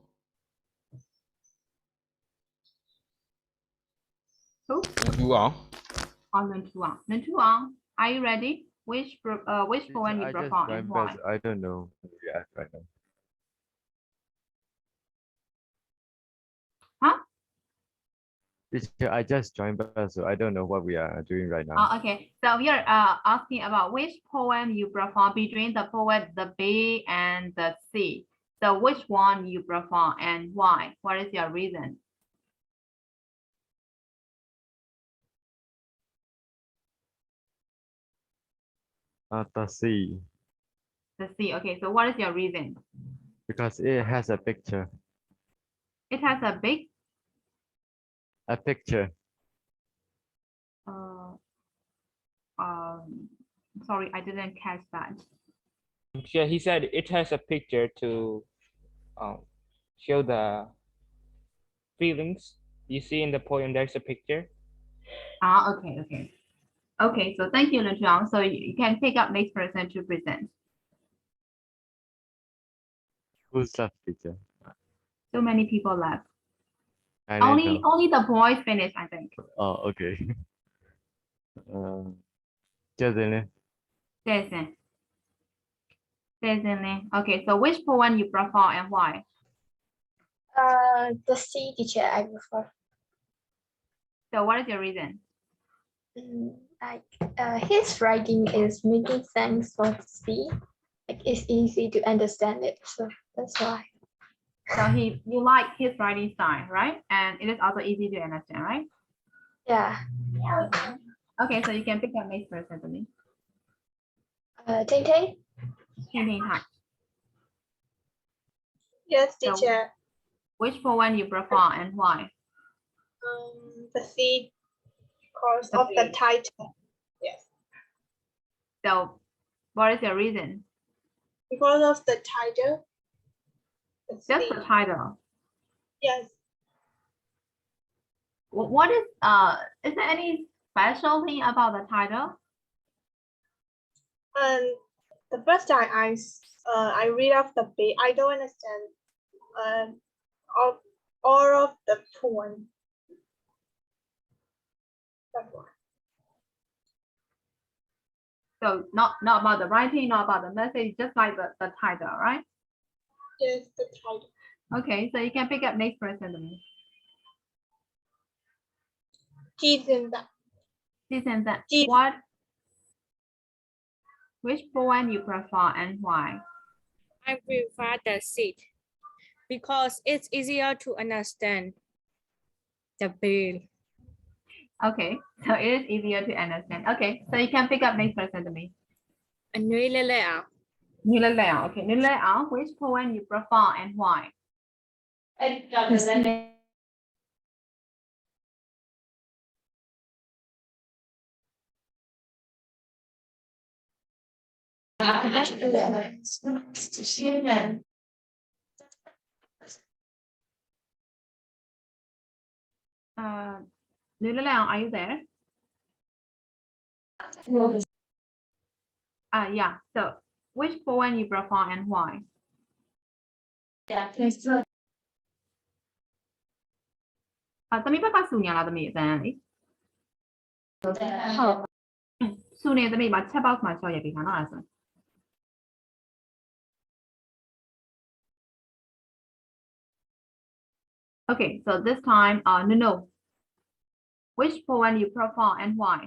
Who? And 2 are. On Nentuang. Nentuang, are you ready? Which poem you I just prefer and joined, why? but I don't know. Yeah, right now. Huh? Teacher, I just joined, but so I don't know what we are doing right now. Oh, okay. So we are asking about which poem you prefer between the poet, the B and the C. So which one you prefer and why? What is your reason? The C, The C. Okay. So what is your reason? because it has a picture. It has a big. A picture. Sorry, I didn't catch that. Yeah, he said it has a picture to show the feelings. You see in the poem, there's a picture. Okay. Okay, so thank you, Nentuang. So you can pick up next person to present. Who's that picture? So many people left. I don't know. Only the boys finished, I think. Oh, okay. Jasmine. Jason. Okay, so which poem you prefer and why? The C, teacher, I prefer. So what is your reason? Like his writing is making sense for the C. Like it's easy to understand it, so that's why. So you like his writing style, right? And it is also easy to understand, right? Yeah. Okay, so you can pick up next person to me. Ting Ting. Ting Ting, hi. Yes, So- teacher. Which poem you prefer and why? The C because The of the C. title. Yes, So what is your reason? because of the title. The Just C. the title. Yes. What is there any special thing about the title? And the first time I read off the page, I don't understand of all of the poem. That's why. So not about the writing, not about the message, just like the title, right? Yes, the title. Okay, so you can pick up next person to me. Season that. Listen that Yes. which poem you prefer and why? I prefer the seed because it's easier to understand the bill. Okay, so it is easier to understand. Okay, so you can pick up next person to me. Anh Nwe lên lên ạ. Như Lê Lệ, okay, Như Lê Ảo, which poem you prefer and why? Như Lê Ảo, are you there? Yeah, so which poem you prefer and why? Tami ba ka sunya la tami dan li. စုနေတမိမှာ chat box မှာရှော့ရပြီခါနော်အဲ့ဒါဆို Okay, so this time no, which poem you prefer and why?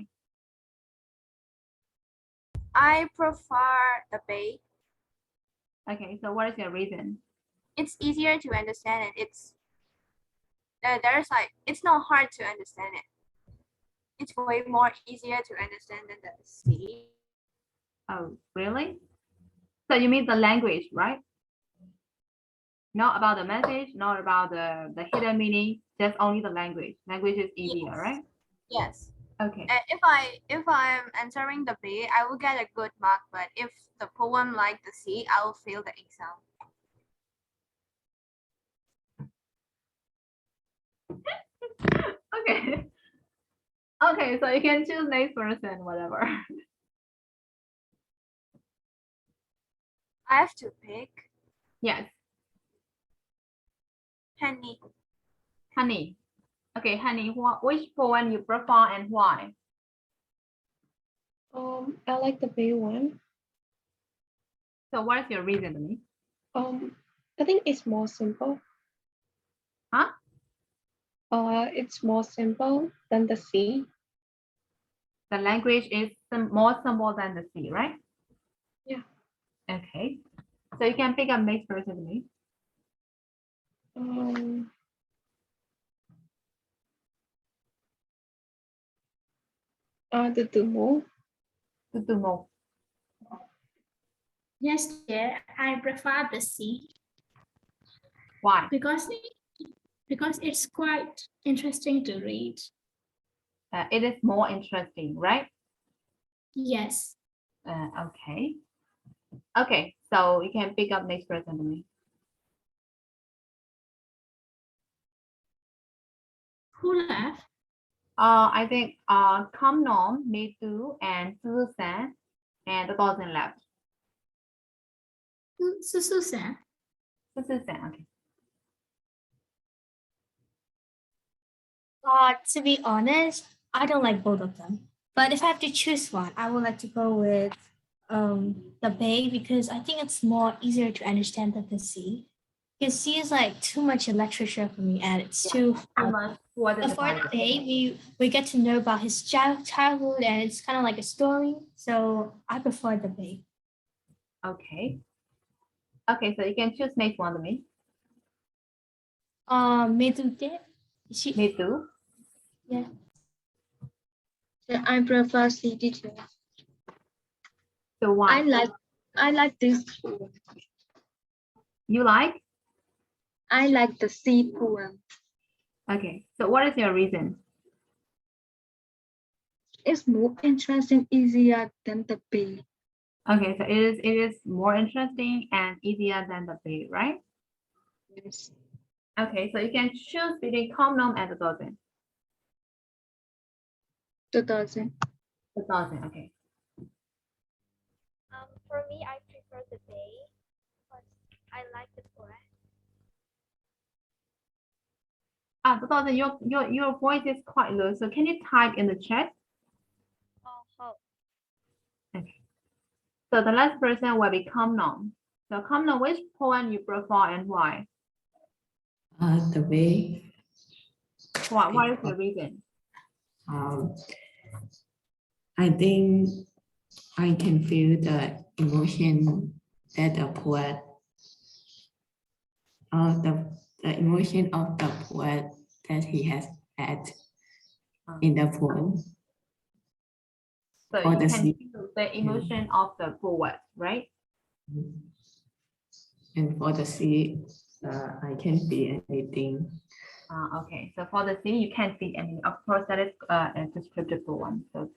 I prefer the bay. Okay, so what is your reason? It's easier to understand it. There's like it's not hard to understand it. It's way more easier to understand than the C. Oh, really? So you mean the language, right? Not about the message, not about the hidden meaning, just only the language. Language is easier, Yes. right? Yes. Okay. If I'm answering the B, I will get a good mark. But if the poem like the C, I will fail the exam. Okay. Okay, so you can choose next person, whatever. I have to pick Yes, Penny. Honey. Okay, Honey, which poem you prefer and why? I like the bay one. So what is your reason to me? I think it's more simple. Huh? It's more simple than the C. The language is more simple than the C, right? Yeah. Okay. So you can pick up next person to me. The Tumo. Tutumo. Yes, dear, I prefer the C Why? because it's quite interesting to read. It is more interesting, right? Yes. Okay. Okay, so you can pick up next person to me. Who left? I think Kam Nom, Netu, and Susan, and the person left. Susan. Susan, okay. To be honest, I don't like both of them. But if I have to choose one, I would like to go with the Bay because I think it's more easier to understand than the C. Because C is like too much literature for me and it's too Too much What is Before the the day, we get to know about his childhood, and it's kind of like a story. So I prefer the bay. Okay. Okay, so you can choose next one to me. Me too. She, Me too. yeah. I prefer C teacher. So why? I like this. You like? I like the C poem. Okay. So what is your reason? It's more interesting, easier than the B. Okay, so it is more interesting and easier than the B, right? Yes. Okay, so you can choose between Comnom and the dozen. 2000. The dozen, okay. For me, I prefer the bay because I like the poem. The dozen, your voice is quite low, so can you type in the chat? Oh. Okay. So the last person will be Comnom. So Comnom, which poem you prefer and why? The way What is the reason? I think I can feel the emotion that the poet, the emotion of the poet that he has had in the poem. So For you the can sea. feel the emotion of the poet, right? And for the sea, I can feel anything. Okay, so for the sea, you can't see any. Of course, that is a descriptive one, so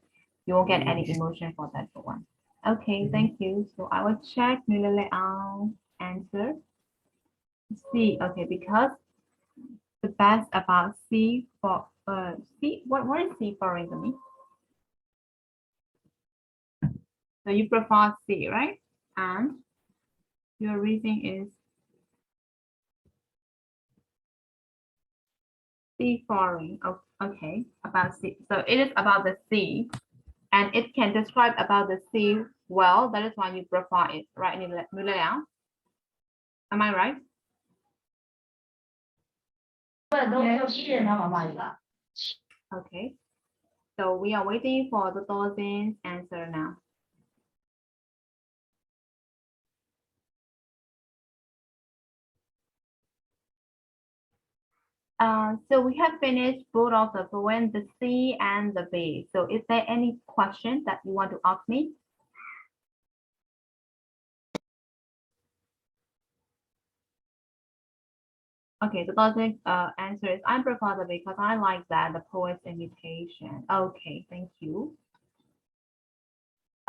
you won't get any emotion for that one. Okay, thank you. So I will check Milale's answer. C. Okay, because the best about C for C. What is C for to me? So you prefer C, right? And your reason is C foreign. Oh, okay, about C. So it is about the sea, and it can describe about the sea well. That is why you prefer it, right? Am I right? Okay. So we are waiting for the dozen's answer now. So we have finished both of the poem, the C and the B. So is there any question that you want to ask me? Okay, the dozen answer is I prefer the B because I like that, the poet's imitation. Okay, thank you.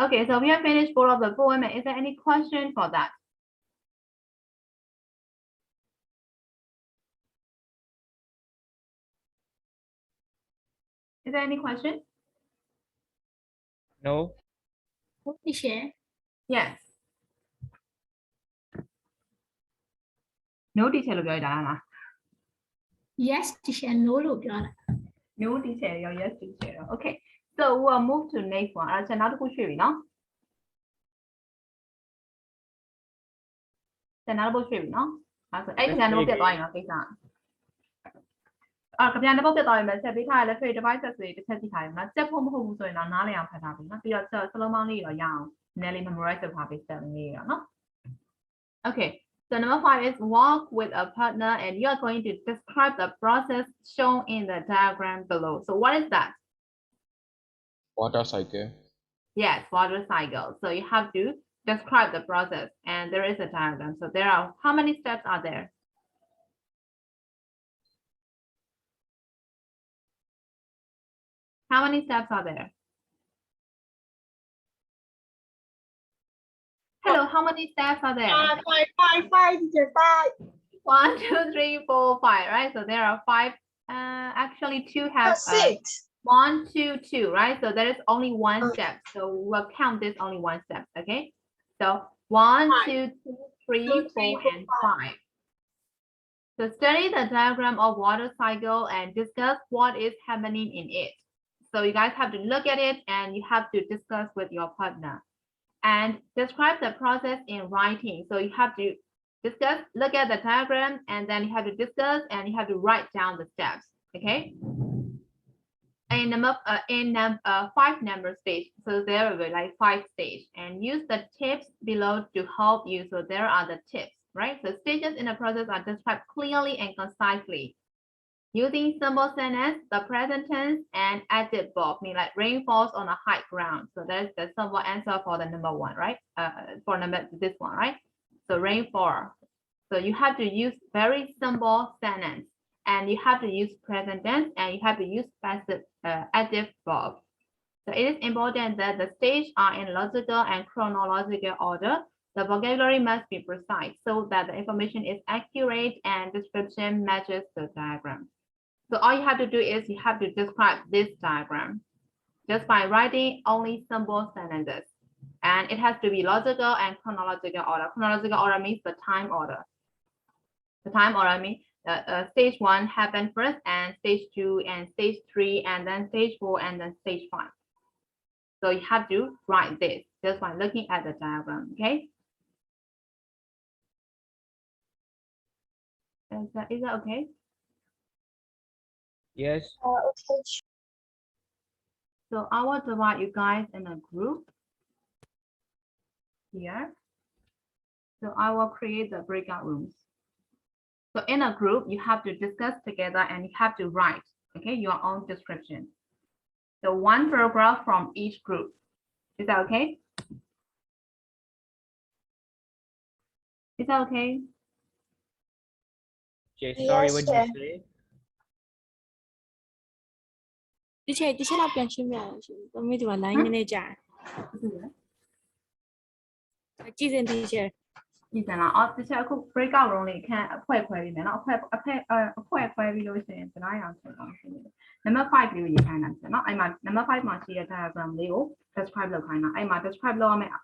Okay, so we have finished both of the poem. Is there any question for that? Is there any question? No. Teacher. Yes. No teacher လို့ပြောရတာလား Yes, teacher. No လို့ပြောတာ No teacher ရော yes teacher ရော Okay. So we'll move to next one. အဲ့ဒါနောက်တစ်ခုရွှေ့ပြီနော်။နောက်တစ်ခုရွှေ့ပြီနော်။အဲ့ဆိုအဲ့ကံတစ်ပုတ်ပြတ်သွားရင်တော့ကိစ္စ။ကပြန်တစ်ပုတ်ပြတ်သွားရင်လည်းဆက်ပေးထားရလဲ free devices တွေတစ်ချက်ကြည့်ထားရမယ်နော်။စက်ဖို့မဟုတ်ဘူးဆိုရင်တော့နားလည်အောင်ဖတ်ထားပြီနော်။ပြီးတော့စလုံးပေါင်းလေးတော့ရအောင်နည်းလေး memorize လုပ်ထားပေး spelling လေးတော့နော် Okay. So number 5 is walk with a partner and you are going to describe the process shown in the diagram below. So what is that? Water cycle. Yes, water cycle. So you have to describe the process and there is a diagram. So there are, how many steps are there? How many steps are there? Hello, how many steps are there? Five, teacher, 5. 1, 2, 3, 4, 5, right? So there are 5. Actually, 2 have 6. 1, 2, 2, right? So there is only one step. So we'll count this only one step, okay? So 1, 2, 3, 4, and 5. So study the diagram of water cycle and discuss what is happening in it. So you guys have to look at it and you have to discuss with your partner and describe the process in writing. So you have to discuss, look at the diagram, and then you have to discuss and you have to write down the steps. Okay. Five number stage. So there will be like 5 stage, and use the tips below to help you. So there are the tips, right? So stages in the process are described clearly and concisely. Using simple sentence, the present tense and adjective verb mean like rain falls on a high ground. So that's the simple answer for the number one, right? For this one, right? So rainfall. So you have to use very simple sentence, and you have to use present tense, and you have to use passive adjective verb. So it is important that the stages are in logical and chronological order. The vocabulary must be precise so that the information is accurate and description matches the diagram. So all you have to do is you have to describe this diagram just by writing only simple sentences. And it has to be logical and chronological order. Chronological order means the time order. The time order means stage 1 happened first, and stage 2 and stage 3, and then stage 4 and then stage 5. So you have to write this just by looking at the diagram, okay? Is that okay? Yes. Okay. So I will divide you guys in a group here. So I will create the breakout rooms. So in a group, you have to discuss together and you have to write, okay, your own description. So one paragraph from each group. Is that okay? Is that okay? Okay, sorry, Yes, what did you sir. say? Teacher เราเปลี่ยนชื่อไม่ได้ต้องไม่ถือว่าไลน์ไม่ได้จ้ะจีเซน teacher 意见啦，哦，之前個 breakout room 嚟看အဖွဲ့ခွဲပြီးမယ်နော်အဖွဲ့ခွဲပြီးလို့ရှိရင်ဘယ်လောက်အောင်ဆိုတော့number 5လေးကိုရေးခိုင်းတာဆိုနော်အဲ့မှာ number 5မှာရှိတဲ့ diagram လေးကို describe လုပ်ခိုင်းတာအဲ့မှာ describe လုပ်ရမယ့်အ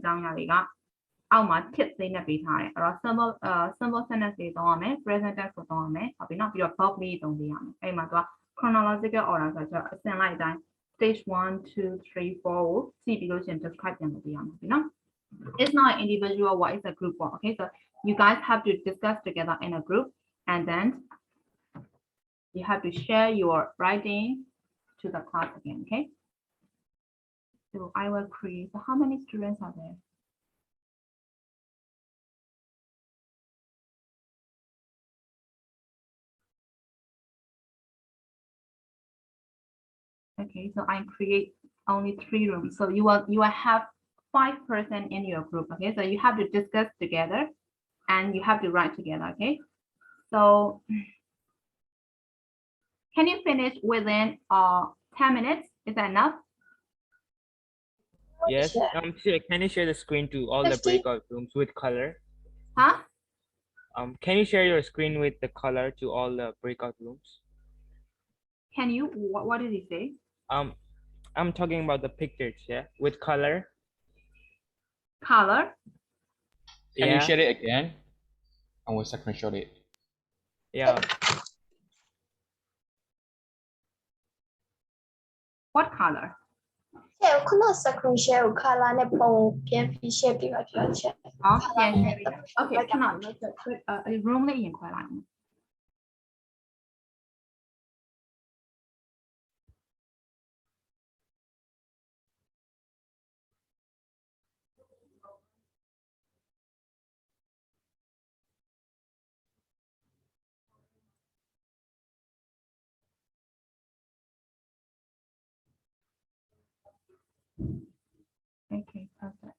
ကြောင်းအရာတွေကအောက်မှာ tips လေးနဲ့ပေးထားတယ်အဲ့တော့ simple sentence တွေသုံးရမယ် present tense ကိုသုံးရမယ်ဟုတ်ပြီနော်ပြီးတော့ verb လေးသုံးပေးရမယ်အဲ့မှာသူက chronological order ဆိုတော့အစဉ်လိုက်အတိုင်း stage 1 2 3 4ကိုကြည့်ပြီးလို့ရှိရင် describe ပြန်လုပ်ပေးရမှာဟုတ်ပြီနော်It's not an individual work, it's a group work. Okay, so you guys have to discuss together in a group, and then you have to share your writing to the class again. Okay, so I will create. So how many students are there? Okay, so I create only 3 rooms. So you will have 5 person in your group. Okay, so you have to discuss together and you have to write together. Okay, so can you finish within 10 minutes? Is that enough? Yes. Teacher, can you share the screen to all the 50. breakout rooms with color? Huh? Can you share your screen with the color to all the breakout rooms? Can you? What did he say? I'm talking about the pictures, yeah, with color. Color? Can Yeah. you share it again? I will screenshot it. Yeah. What color? ဆရာခုန screen share ကို color နဲ့ပုံပြန်ပြီး share ပြပါပြောချက် Yeah, okay, come on. Let's put a room လေးရင်ခွဲလိုက်အောင်Okay, perfect.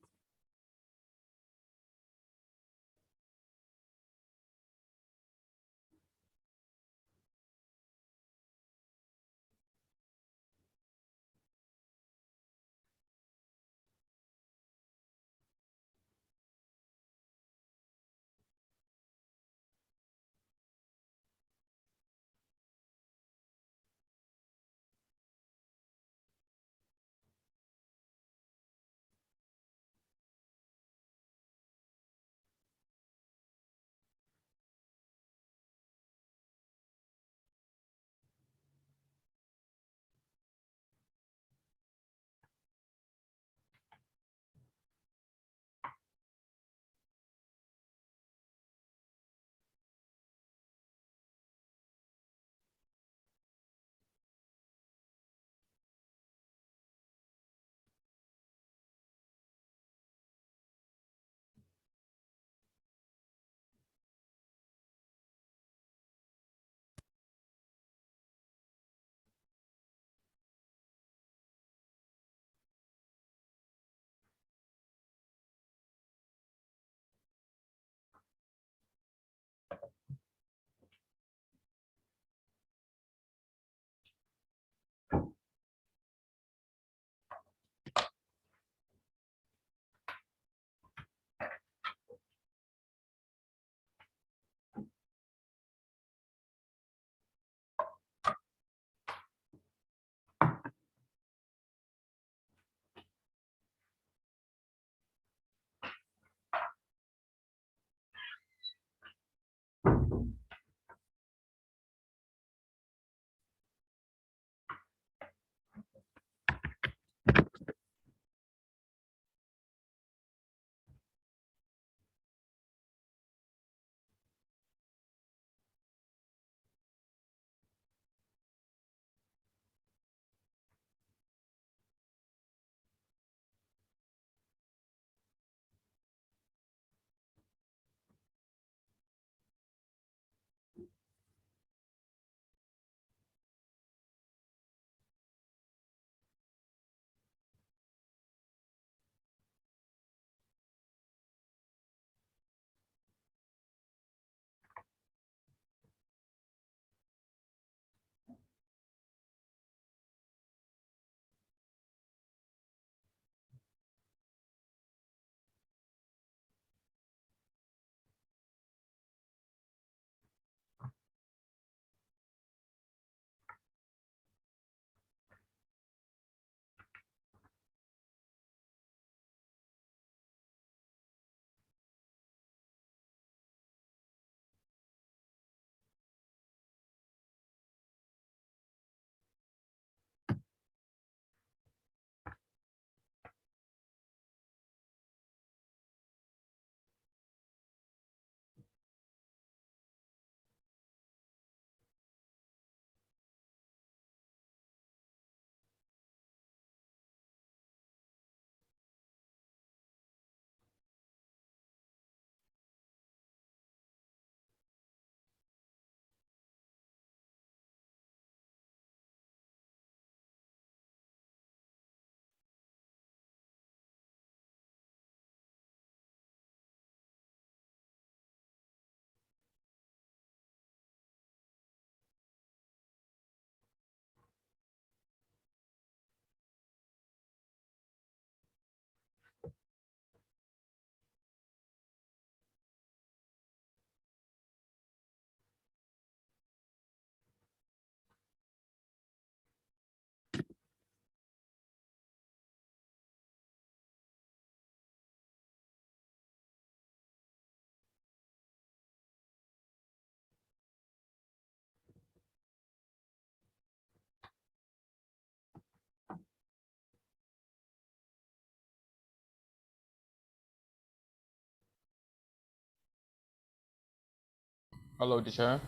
Hello, teacher.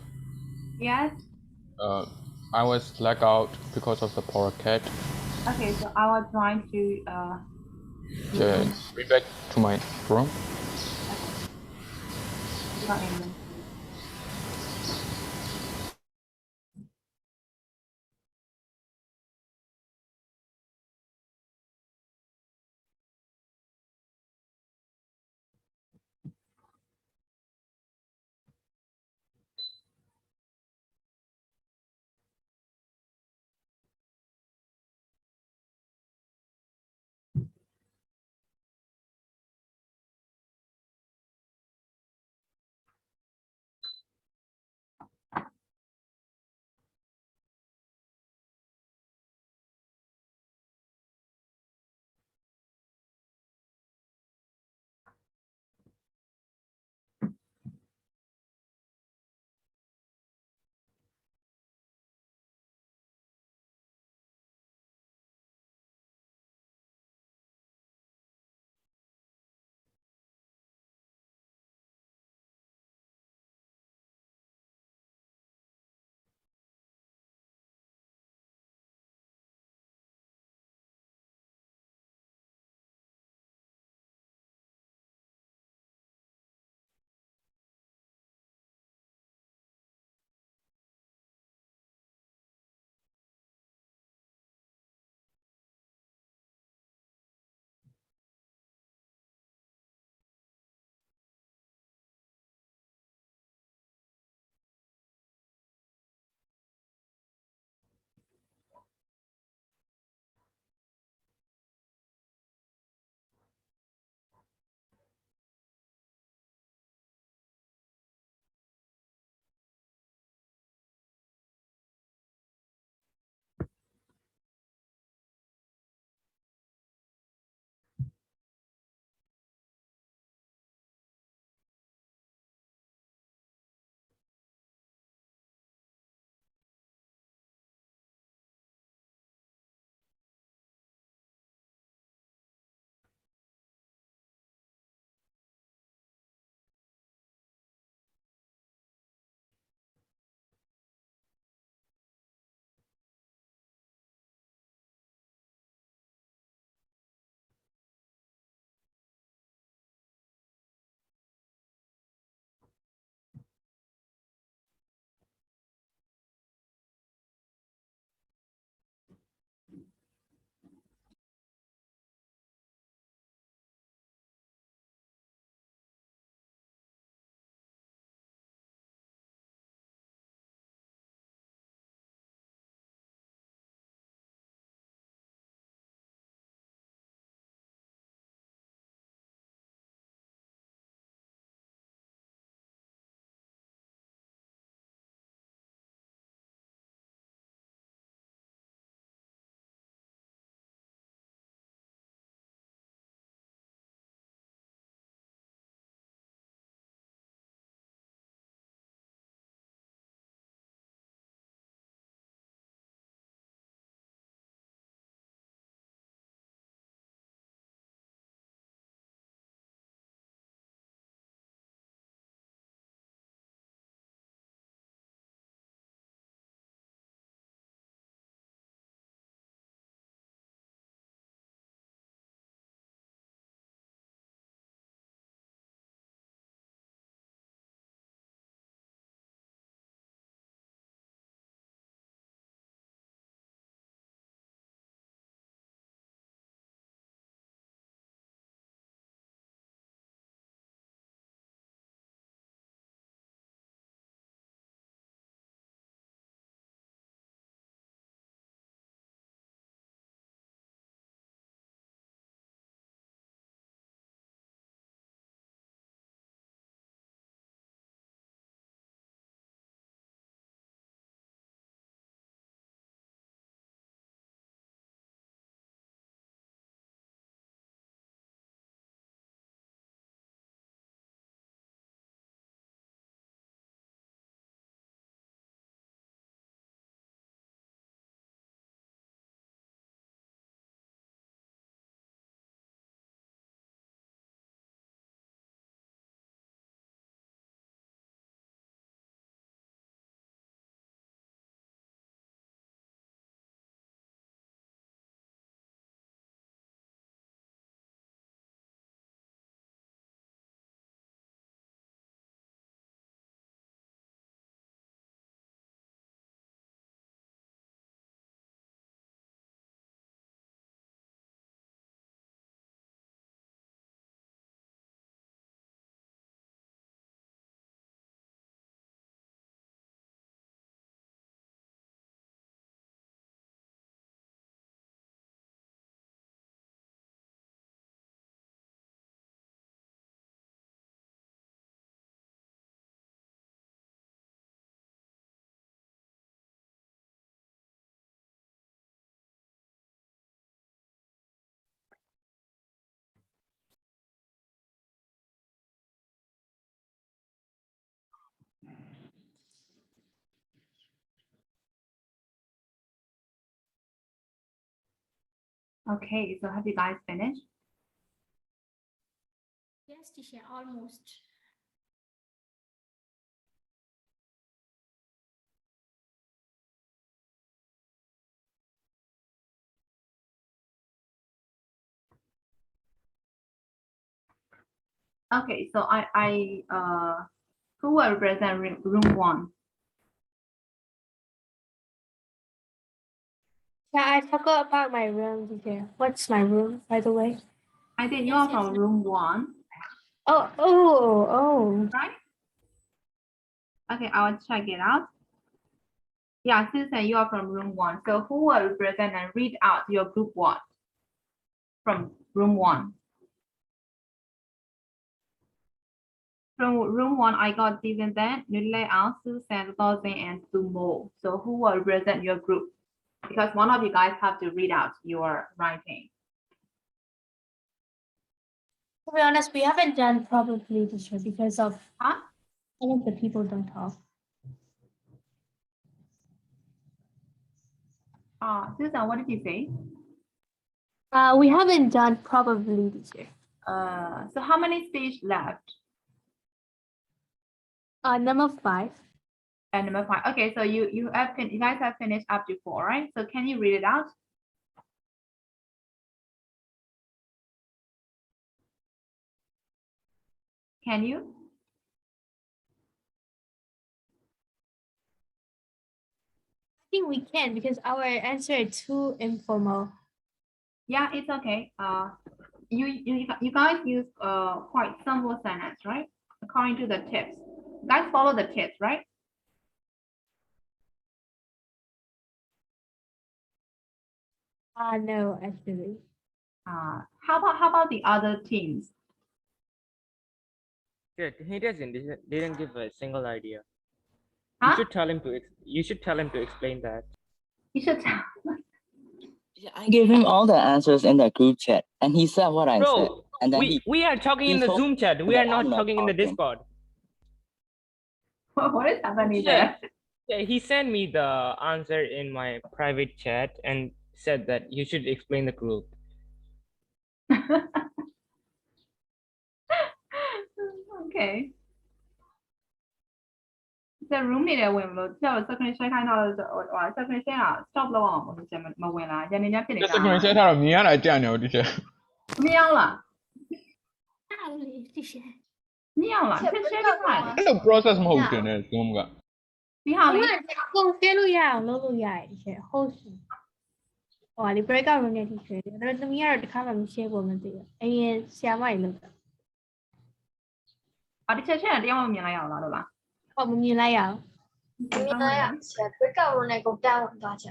Yes. I was lagged out because of the power cut. Okay, so I will try to Be back to my room. okay. Okay, so have you guys finished? Yes, teacher, almost. Okay, so who will represent room 1? Yeah, I forgot about my room, teacher. What's my room, by the way? I think you are from room 1, Oh. right? Okay, I'll check it out. Yeah, Susan, you are from room 1. So who will represent and read out your group 1 from room 1? From room 1, I got Steven then, Nule Al, Susan, Thousand, and Sumo. So who will represent your group? Because one of you guys have to read out your writing. To be honest, we haven't done probably teacher because of Huh? some of the people don't talk. Susan, what did you say? We haven't done probably teacher. So how many stage left? Number 5. And number 5. Okay, so you guys have finished up to 4, right? So can you read it out? Can you? I think we can because our answer is too informal. Yeah, it's okay. You guys use quite simple sentence, right? According to the tips. You guys follow the tips, right? No, actually. How about the other teams? Yeah, he didn't give a single idea. Huh? You should tell him to explain that. You should tell. I gave him all the answers in the group chat, and he said what I said. Bro, And then we are talking in the told Zoom chat. We that are not I'm not talking in the talking. Discord. What is happening Yeah. there? Yeah, he sent me the answer in my private chat and said that you should explain the group. Okay. The room နေတယ်ဝင်မလို့ကြောက် second share ခိုင်းတော့ဟို second share က stop လုပ်အောင်မလို့ကျမဝင်လာရနေညဖြစ်နေ 这 ကြ second share ထားတော့မြင်ရတာကြံ့နေဦးတချာ မရောက်လား teacher. မရောက်လား share ခိုင်းတယ် အဲ့လို process မဟုတ်တင်တဲ့ Zoom က ဒီဟာလေး ကိုပြလို့ရအောင်လုပ်လို့ရတယ် teacher. host ဟိုဒီ breakout room နဲ့ teacher တွေအဲ့တော့သမီးကတော့တစ်ခါမှမ share ဖို့မသိဘူးအရင်ဆရာမကြီးလုပ်တာ ဒီချက်ချက်တရားမမြင်လိုက်ရအောင်လားလို့လား ဟုတ်မမြင်လိုက်ရအောင် breakout room နဲ့ကိုတောင်းသွားကြ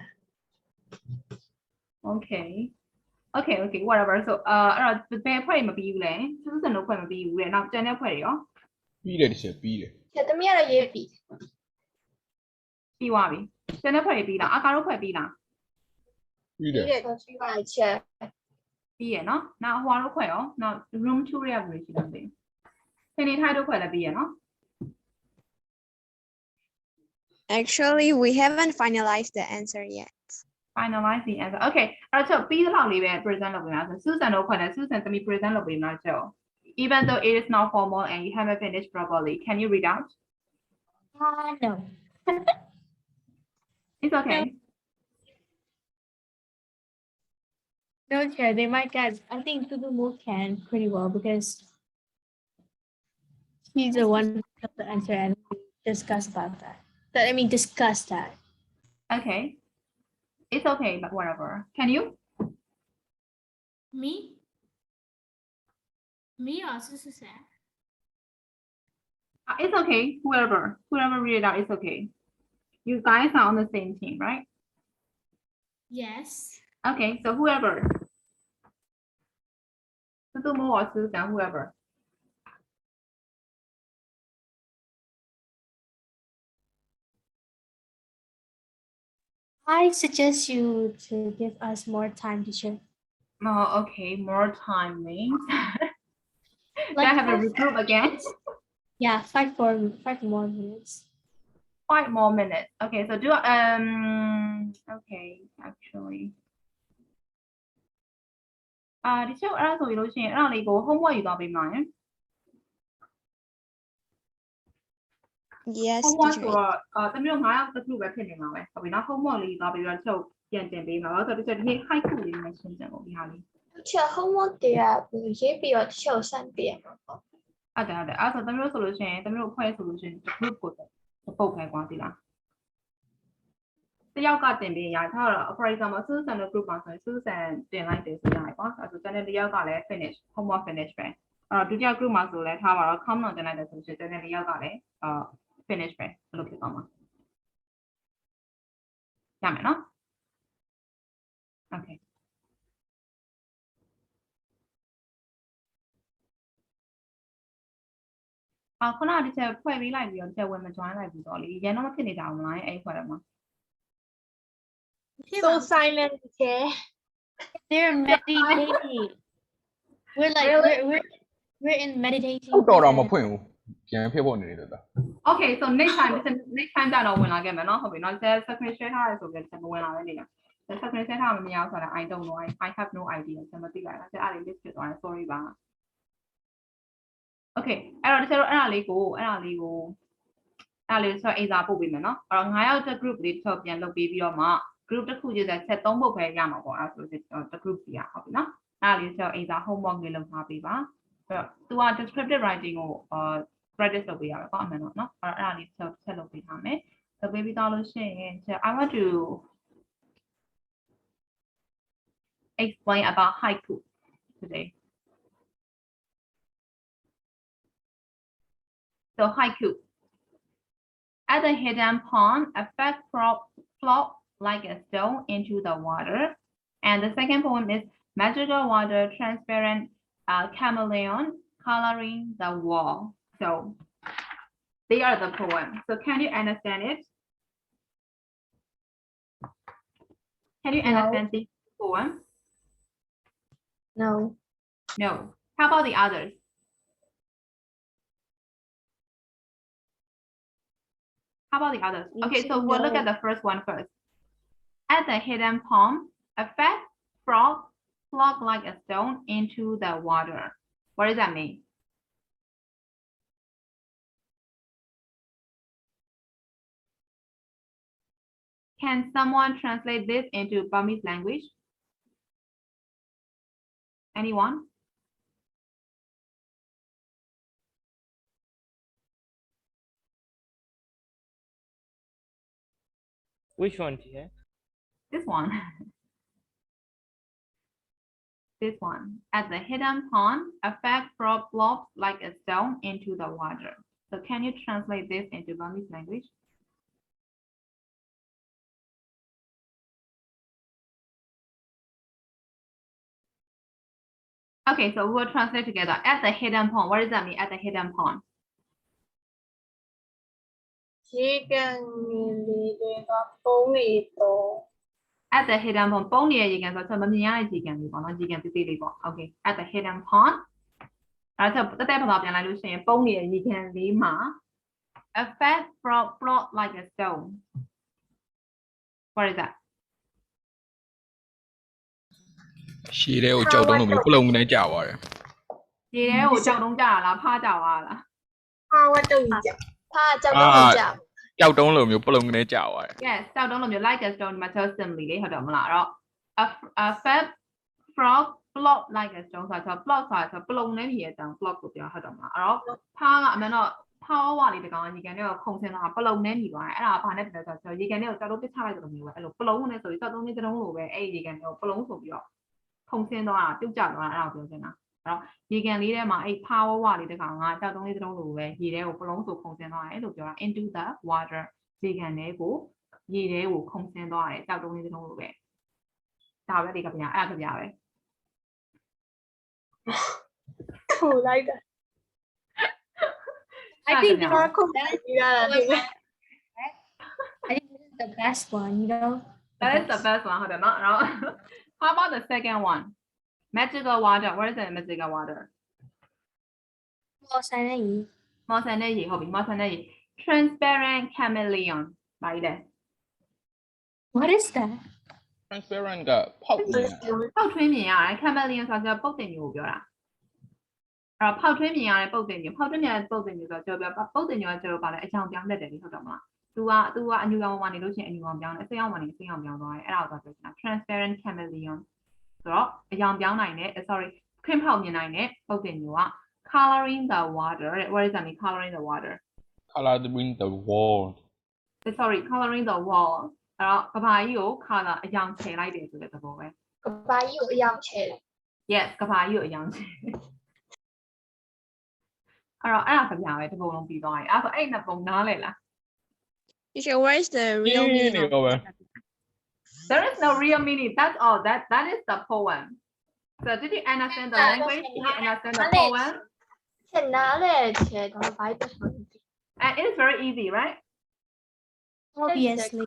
Okay whatever so အဲ့တော့ဘယ်ဖွဲ့မပြီးဘူးလဲစစတို့ဖွဲ့မပြီးဘူးလေနောက်ကျန်တဲ့ဖွဲ့တွေရော ပြီးတယ်တချာပြီးတယ် ချက်သမီးကတော့ရေးပြီ ပြီးသွားပြီကျန်တဲ့ဖွဲ့တွေပြီးလားအာကာတို့ဖွဲ့ပြီးလား ပြီးတယ် ဆိုပြီးပါချက် ပြီးရနော်နောက်ဟွာတို့ဖွဲ့ရောနောက် room 2ရဲ့ version ရှိတယ်ခင်းနေထိုင်တို့ဖွဲ့လည်းပြီးရနော် Actually, we haven't finalized the answer yet. finalize the answer okay အဲ့တော့ပြီးတဲ့လောက်လေးပဲ present လုပ်ပေးပါဆို Susan တို့ဖွဲ့တယ် Susan သမီး present လုပ်ပေးမှာကြော even though it is not formal and you haven't finished properly can you read out no it's okay no teacher they might get I think Tudumu can pretty well because he's the one who got the answer and we discuss about that discuss that okay it's okay but whatever can you me or Susan it's okay whoever read it out it's okay you guys are on the same team right yes okay so whoever Tutumu or Susan whoever I suggest you to give us more time, teacher. oh okay more time means do Like I have to five- regroup again Yeah, 5 more minutes. 5 more minutes okay so do okay actually ဒီချက်အဲ့ဒါဆိုလို့ရှိရင်အဲ့ဒါလေးကို homework ယူသွားပေးမှာရင် Yes, homework teacher. ဆိုတော့တမျိုး9ယောက်တစ်ခုပဲဖြစ်နေမှာပဲဟုတ်ပြီနော် homework လေးယူသွားပေးတော့ချုပ်ပြန်တင်ပေးမှာဘာလို့ဆိုတော့ဒီ haiku လေးနဲ့ရှင်းပြဖို့ဒီဟာလေး Teacher homework တွေကရေးပြီးတော့ teacher ကို send ပေးရမှာပေါ့ ဟုတ်တယ်အဲ့ဆိုတမျိုးဆိုလို့ရှိရင်တမျိုးဖွဲ့ဆိုလို့ရှိရင် group ကိုပုတ်ခိုင်းသွားပြီလားတယောက်ကတင်ပေးရထားတော့ for example Susan တို့ group မှာဆိုရင် Susan တင်လိုက်တယ်ဆိုရတယ်ပေါ့အဲ့ဆိုတနေ့တယောက်ကလည်း finish homework finish ပဲအဲ့တော့ဒုတိယ group မှာဆိုလဲထားပါတော့ comment တင်လိုက်တယ်ဆိုရင်တနေ့တယောက်ကလည်းfinish ပဲဘယ်လိုဖြစ်သွားမှာရမယ်နော် okay ခုနကဒီချက်ဖွဲ့ပေးလိုက်ပြီးတော့ချက်ဝင်မ join လိုက်ဘူးတော့လေရန်တော့မဖြစ်နေကြဘူးမလားအဲ့ဖွဲ့တယ်မှာ So silent, teacher. They're meditating. We're like we're in meditating. တော့တော့မဖွင့်ဘူးပြန်ဖြစ်ဖို့နေတယ်တော့ Okay so next time ကြတော့ဝင်လာခဲ့မယ်နော်ဟုတ်ပြီနော် screen share ထားရဆိုပြီးချက်ဝင်လာပဲနေရ screen share ထားမမြင်အောင်ဆိုတာ I don't know I have no idea ချက်မသိလိုက်လားချက်အဲ့ဒီ list ဖြစ်သွားတယ် sorry ပါ Okay အဲ့တော့ဒီချက်တော့အဲ့ဒါလေးဆိုအိမ်စာပို့ပေးမယ်နော်အဲ့တော့9ယောက်တက် group လေးတစ်ချက်ပြန်လုပ်ပေးပြီးတော့မှ group တစ်ခုချင်းချက်3ပုတ်ပဲရမှာပေါ့အဲ့ဆိုတစ် group စီရဟုတ်ပြီနော်အဲ့ဒါလေးဆိုအိမ်စာ homework လေးလုပ်ထားပေးပါအဲ့တော့ तू က descriptive writing ကိုpractice လုပ်ပေးရမယ်ပေါ့အမှန်တော့နော်အဲ့ဒါလေးချက်လုပ်ပေးထားမယ်လုပ်ပေးပြီးတော့လို့ရှိရင် I want to explain about haiku today so haiku at the hidden pond a fat frog flopped like a stone into the water and the second poem is magical water transparent chameleon coloring the wall so they are the poems so can you understand it can you understand this poem no how about the others How about the others? Okay, so we'll look at the first one first. At the hidden pond, a fat frog flopped like a stone into the water. What does that mean? Can someone translate this into Burmese language? Anyone? Which one, teacher? This one. This one. At the hidden pond, a fat frog flopped like a stone into the water. So can you translate this into Burmese language? Okay, so we'll translate together. At the hidden pond. What does that mean? At the hidden pond. ရေကန်လေးတွေကပုံးနေတော့ At the hidden pond ပုံးနေတဲ့ရေကန်ဆိုတော့မမြင်ရတဲ့ရေကန်လေးပေါ့နော်ရေကန်သေးသေးလေးပေါ့ Okay at the hidden pond အဲ့တော့တက်ဘာသာပြန်လိုက်လို့ရှိရင်ပုံးနေတဲ့ရေကန်လေးမှာ a fat frog flopped like a stone What is that ရှည်တဲ့ကိုကြောက်တုံးလို့မျိုးပလုံနေကြသွားတယ် ရေထဲကိုကြောက်တုံးကြတာလားဖားကြသွားလား ဟာဝတ်တုံကြ 怕叫不好叫。 ကြောက်တုံးလို့မျိုးပလုံနေကြသွားတယ် Yes ကြောက်တုံးလိုမျိုး like a stone ဒီမှာ just simply လေးဟုတ်တယ်မလားအဲ့တော့ a fat frog flopped like a stone ဆိုတော့ flop ဆိုတော့ပလုံနေနေတဲ့အကြောင်း flop ကိုပြောဟုတ်တယ်မလားအဲ့တော့ဖားကအမှန်တော့ဖားဝါလေးတကောင်ရေကန်တွေကခုန်ဆင်းသွားပလုံနေနေသွားတယ်အဲ့ဒါဘာနဲ့ပြောဆိုတော့ရေကန်တွေကိုကြောက်တုံးပစ်ချလိုက်တဲ့လိုမျိုးပဲအဲ့လိုပလုံနေဆိုပြီးကြောက်တုံးနေတုံးလိုပဲအဲ့ဒီရေကန်တွေကိုပလုံဆိုပြီးတော့ခုန်ဆင်းသွားတာပြုတ်ကျသွားတာအဲ့ဒါကိုပြောချင်တာအဲ့တော့ရေကန်လေးထဲမှာအဲ့ဖားဝါလေးတကောင်ကကြောက်တုံးလေးတုံးလိုပဲရေထဲကိုပလုံဆိုခုန်ဆင်းသွားတယ်လို့ပြောတာ into the water ရေကန်တွေကိုရေထဲကိုခုန်ဆင်းသွားတယ်ကြောက်တုံးလေးတုံးလိုပဲဒါပဲဒီကဗျာအဲ့ဒါကဗျာပဲ ထိုးလိုက်တာ I think I think this is the best one, you know. That is the best one. Hold on, no. How about the second one? Magical water. What is the magical water? Transparent chameleon. Like that. What is that? transparent ကဖောက်မြင်ရတာ ဖောက်ထွင်းမြင်ရတယ် chameleon ဆိုတာကျပုတ်တင်မျိုးကိုပြောတာအဲ့တော့ဖောက်ထွင်းမြင်ရတဲ့ပုတ်တင်မျိုးဖောက်ထွင်းမြင်ရတဲ့ပုတ်တင်မျိုးဆိုတော့ကျွန်တော်ပြောပုတ်တင်မျိုးကကျွန်တော်ပါလဲအကြောင်ပြောင်းတတ်တယ်လေဟုတ်တော့မလား သူကအညူရောင်ဝင်နေလို့ရှိရင်အညူရောင်ပြောင်းတယ်အစိမ်းရောင်ဝင်နေအစိမ်းရောင်ပြောင်းသွားတယ်အဲ့ဒါကိုပြောချင်တာ transparent chameleon ဆိုတော့အရောင်ပြောင်းနိုင်တဲ့ sorry ခင်းဖောက်မြင်နိုင်တဲ့ပုတ်တင်မျိုးက coloring the water what does that mean coloring the water coloring the wall sorry coloring the wall အဲ့တော့ကဘာကြီးကို color အရောင်ချယ်လိုက်တယ်ဆိုတဲ့သဘောပဲ ကဘာကြီးကိုအရောင်ချဲ yes ကဘာကြီးကိုအရောင်ချယ်အဲ့တော့အဲ့ဒါကဗျာပဲဒီပုံလုံးပြီးသွားရင်အဲ့ဆိုအဲ့နှစ်ပုံနားလဲလား Teacher, where is the real နေ meaning? တော့ပဲ There is no real meaning. That's all. That is the poem. So did you understand the language? Did you understand the poem? ချက်နားလဲချက်တော့ဘာပဲဆို And it is very easy, right? Obviously.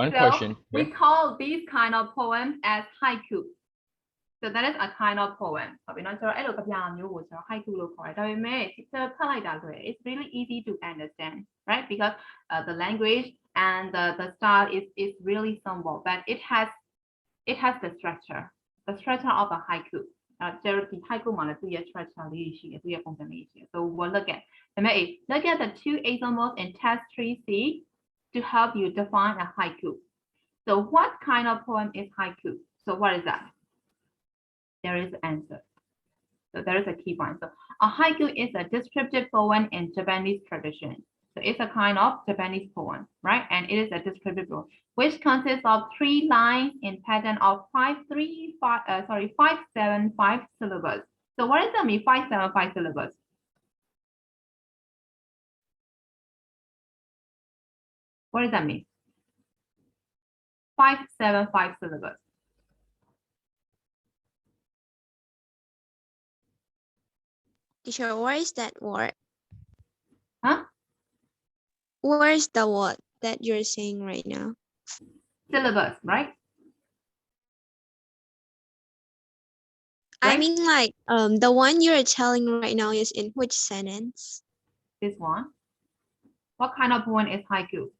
one So question we call these kind of poems as haiku. So that is a kind of poem. ဟုတ်ပြီနော်ကျွန်တော်အဲ့လိုကြပြမျိုးကိုကျွန်တော် haiku လို့ခေါ်တယ်ဒါပေမဲ့ teacher ဖတ်လိုက်တာဆိုရင် it's really easy to understand, right? Because the language and the style is really simple, but it has the structure of a haiku. ကျွန်တော်ဒီ haiku မှာလည်းသူ့ရဲ့ structure လေးရှိတယ်သူ့ရဲ့ပုံစံလေးရှိတယ် So we'll look at the two examples in test 3C to help you define a haiku. So what kind of poem is haiku? So what is that? There is an answer. So there is a key point. So a haiku is a descriptive poem in Japanese tradition. So it's a kind of Japanese poem, right? And it is a descriptive poem, which consists of 3 lines in pattern of 575 syllables. So what does that mean? 575 syllables. What does that mean? 575 syllables. Teacher, where is that word? Huh? Where is the word that you're saying right now? Syllabus, right? I mean, like, the one you're telling right now is in which sentence? This one. What kind of poem is haiku?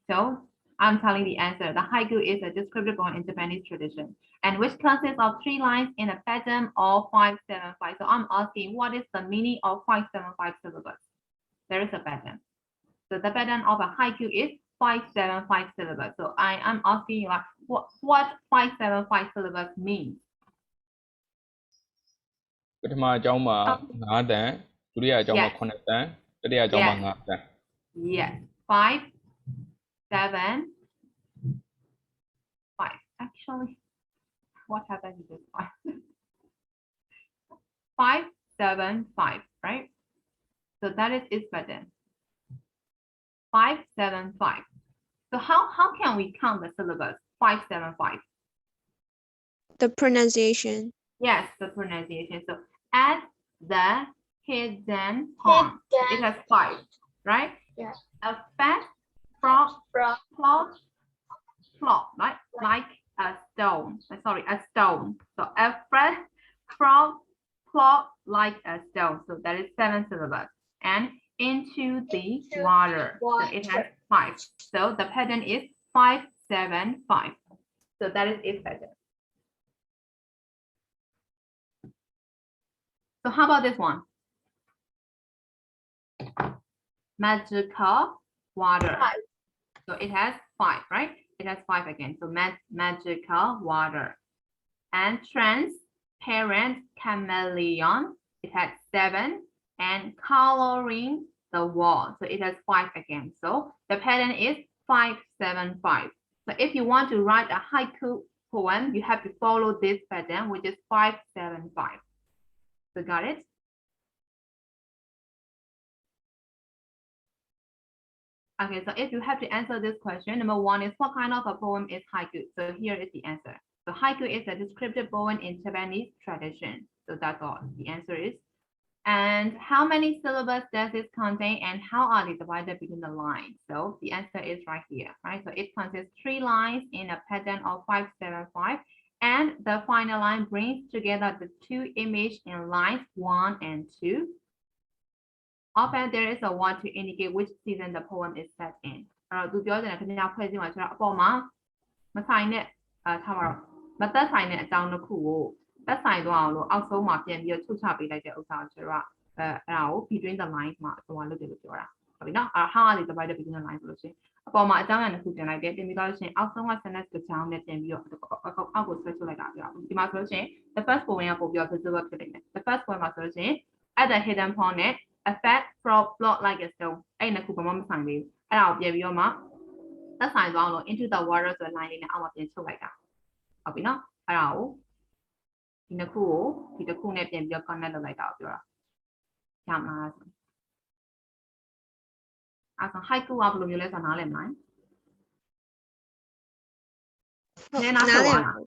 So I'm telling the answer. The haiku is a descriptive poem in Japanese tradition, and which consists of 3 lines in a pattern of 575. So I'm asking, what is the meaning of 575 syllables? There is a pattern. So the pattern of a haiku is 575 syllables. So I am asking you, what 575 syllables means? ပထမအကြောင်းမှာ9တန်ဒုတိယအကြောင်းမှာ9တန်တတိယအကြောင်းမှာ9တန် Yes, 5, 7, 5. Actually, what happened to this 5? 5, 7, 5, right? So that is its pattern. 5, 7, 5. So how can we count the syllables? 5, 7, 5. The pronunciation. Yes, the pronunciation. So at the hidden pond, it has 5, right? Yeah. A fat frog plot, right? Like a stone. Sorry, a stone. So a fat frog plot like a stone. So that is 7 syllables. And into the water. So it has 5. So the pattern is 5, 7, 5. So that is its pattern. So how about this one? Magical water. So it has 5, right? It has 5 again. So magical water. And transparent chameleon. It has 7. And coloring the wall. So it has 5 again. So the pattern is 5, 7, 5. So if you want to write a haiku poem, you have to follow this pattern, which is 5, 7, 5. So got it? Okay, so if you have to answer this question, number 1 is what kind of a poem is haiku? So here is the answer. So haiku is a descriptive poem in Japanese tradition. So that's all. The answer is. And how many syllables does it contain and how are they divided between the lines? So the answer is right here, right? So it consists 3 lines in a pattern of 5, 7, 5. And the final line brings together the 2 images in lines 1 and 2. Often there is a 1 to indicate which season the poem is set in. အဲ့တော့သူပြောချင်တယ်ခင်ဗျားဖွဲ့စည်းမှာဆိုတော့အပေါ်မှာမဆိုင်တဲ့ထားပါတော့မသက်ဆိုင်တဲ့အကြောင်းတစ်ခုကိုသက်ဆိုင်သွားအောင်လို့အောက်ဆုံးမှာပြန်ပြီးချုပ်ချပေးလိုက်တဲ့ဥစ္စာကိုကျွန်တော်ကအဲ့ဒါကို between the lines မှာဟိုလုပ်တယ်လို့ပြောတာဟုတ်ပြီနော်အဲ့ how are they divided between the lines ဆိုလို့ရှိရင်အပေါ်မှာအကြောင်းအရာတစ်ခုတင်လိုက်တယ်တင်ပြီးတော့ရှင်အောက်ဆုံးက sentence တစ်ကြောင်းနဲ့တင်ပြီးတော့အောက်ကိုဆွဲချုပ်လိုက်တာပြောဒီမှာဆိုလို့ရှိရင် the first point ကပို့ပြီးတော့ visible ဖြစ်နေတယ် the first point မှာဆိုလို့ရှိရင် at the hidden point နဲ့ affect from plot like a stone အဲ့နှစ်ခုဘာမှမဆိုင်ဘူးအဲ့ဒါကိုပြန်ပြီးတော့မှသက်ဆိုင်သွားအောင်လို့ into the water ဆိုတဲ့ line လေးနဲ့အောက်မှာပြန်ချုပ်လိုက်တာဟုတ်ပြီနော်အဲ့ဒါကိုဒီနှစ်ခုကိုဒီတစ်ခုနဲ့ပြန်ပြီးတော့ connect လုပ်လိုက်တာကိုပြောတာရမလားအဲ့ဒါ haiku ကဘယ်လိုမျိုးလဲဆိုတာနားလည်မလားနည်းနားဆိုပါလား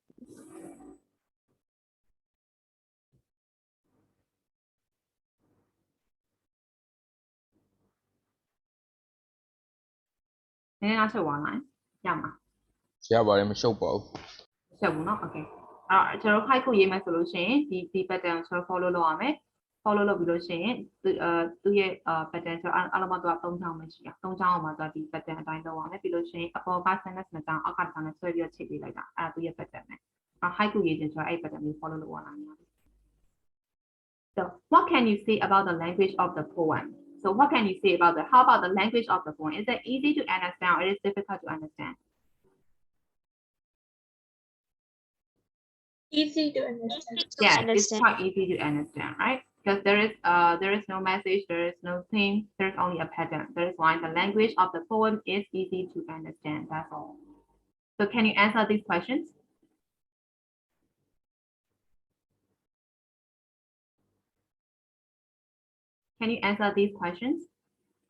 နည်းနားဆိုပါလားရမှာရပါတယ်မရှုပ်ပါဘူးရှုပ်ဘူးเนาะ okay အဲ့တော့ကျွန်တော် haiku ရေးမယ်ဆိုလို့ရှိရင်ဒီ pattern ကို follow လုပ်ရမယ် follow လုပ်ပြီးလို့ရှိရင်သူရဲ့pattern ဆိုအားလုံးမှာသူက3ချောင်းပဲရှိတာ3ချောင်းအောင်မှာသူကဒီ pattern အတိုင်းလုပ်ရမယ်ပြီးလို့ရှိရင်အပေါ်က sentence နှစ်ချောင်းအောက်ကတစ်ချောင်းနဲ့ဆွဲပြီးတော့ချိန်ပေးလိုက်တာအဲ့ဒါသူရဲ့ pattern ပဲအဲ့ haiku ရေးခြင်းဆိုတော့အဲ့ pattern ကို follow လုပ်ရတာများတယ် So what can you say about the language of the poem So what can you say about how about the language of the poem Is it easy to understand or is it difficult to understand Easy to understand. Yeah, it's quite easy to understand, right? Because there is no message, there is no theme, there's only a pattern. That is why the language of the poem is easy to understand. That's all. So can you answer these questions? Can you answer these questions?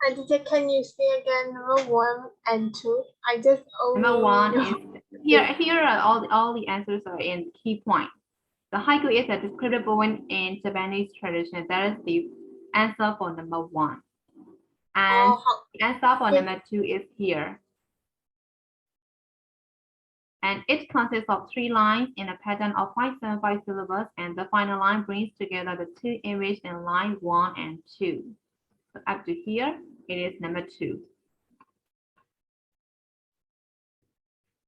And teacher, can you say again number 1 and 2? I just only Number 1 is here are all the answers are in key point. The haiku is a descriptive poem in Japanese tradition. That is the answer for number 1. And the answer for number 2 is here. And it consists of 3 lines in a pattern of 575 syllables, and the final line brings together the 2 images in line 1 and 2. So up to here, it is number 2.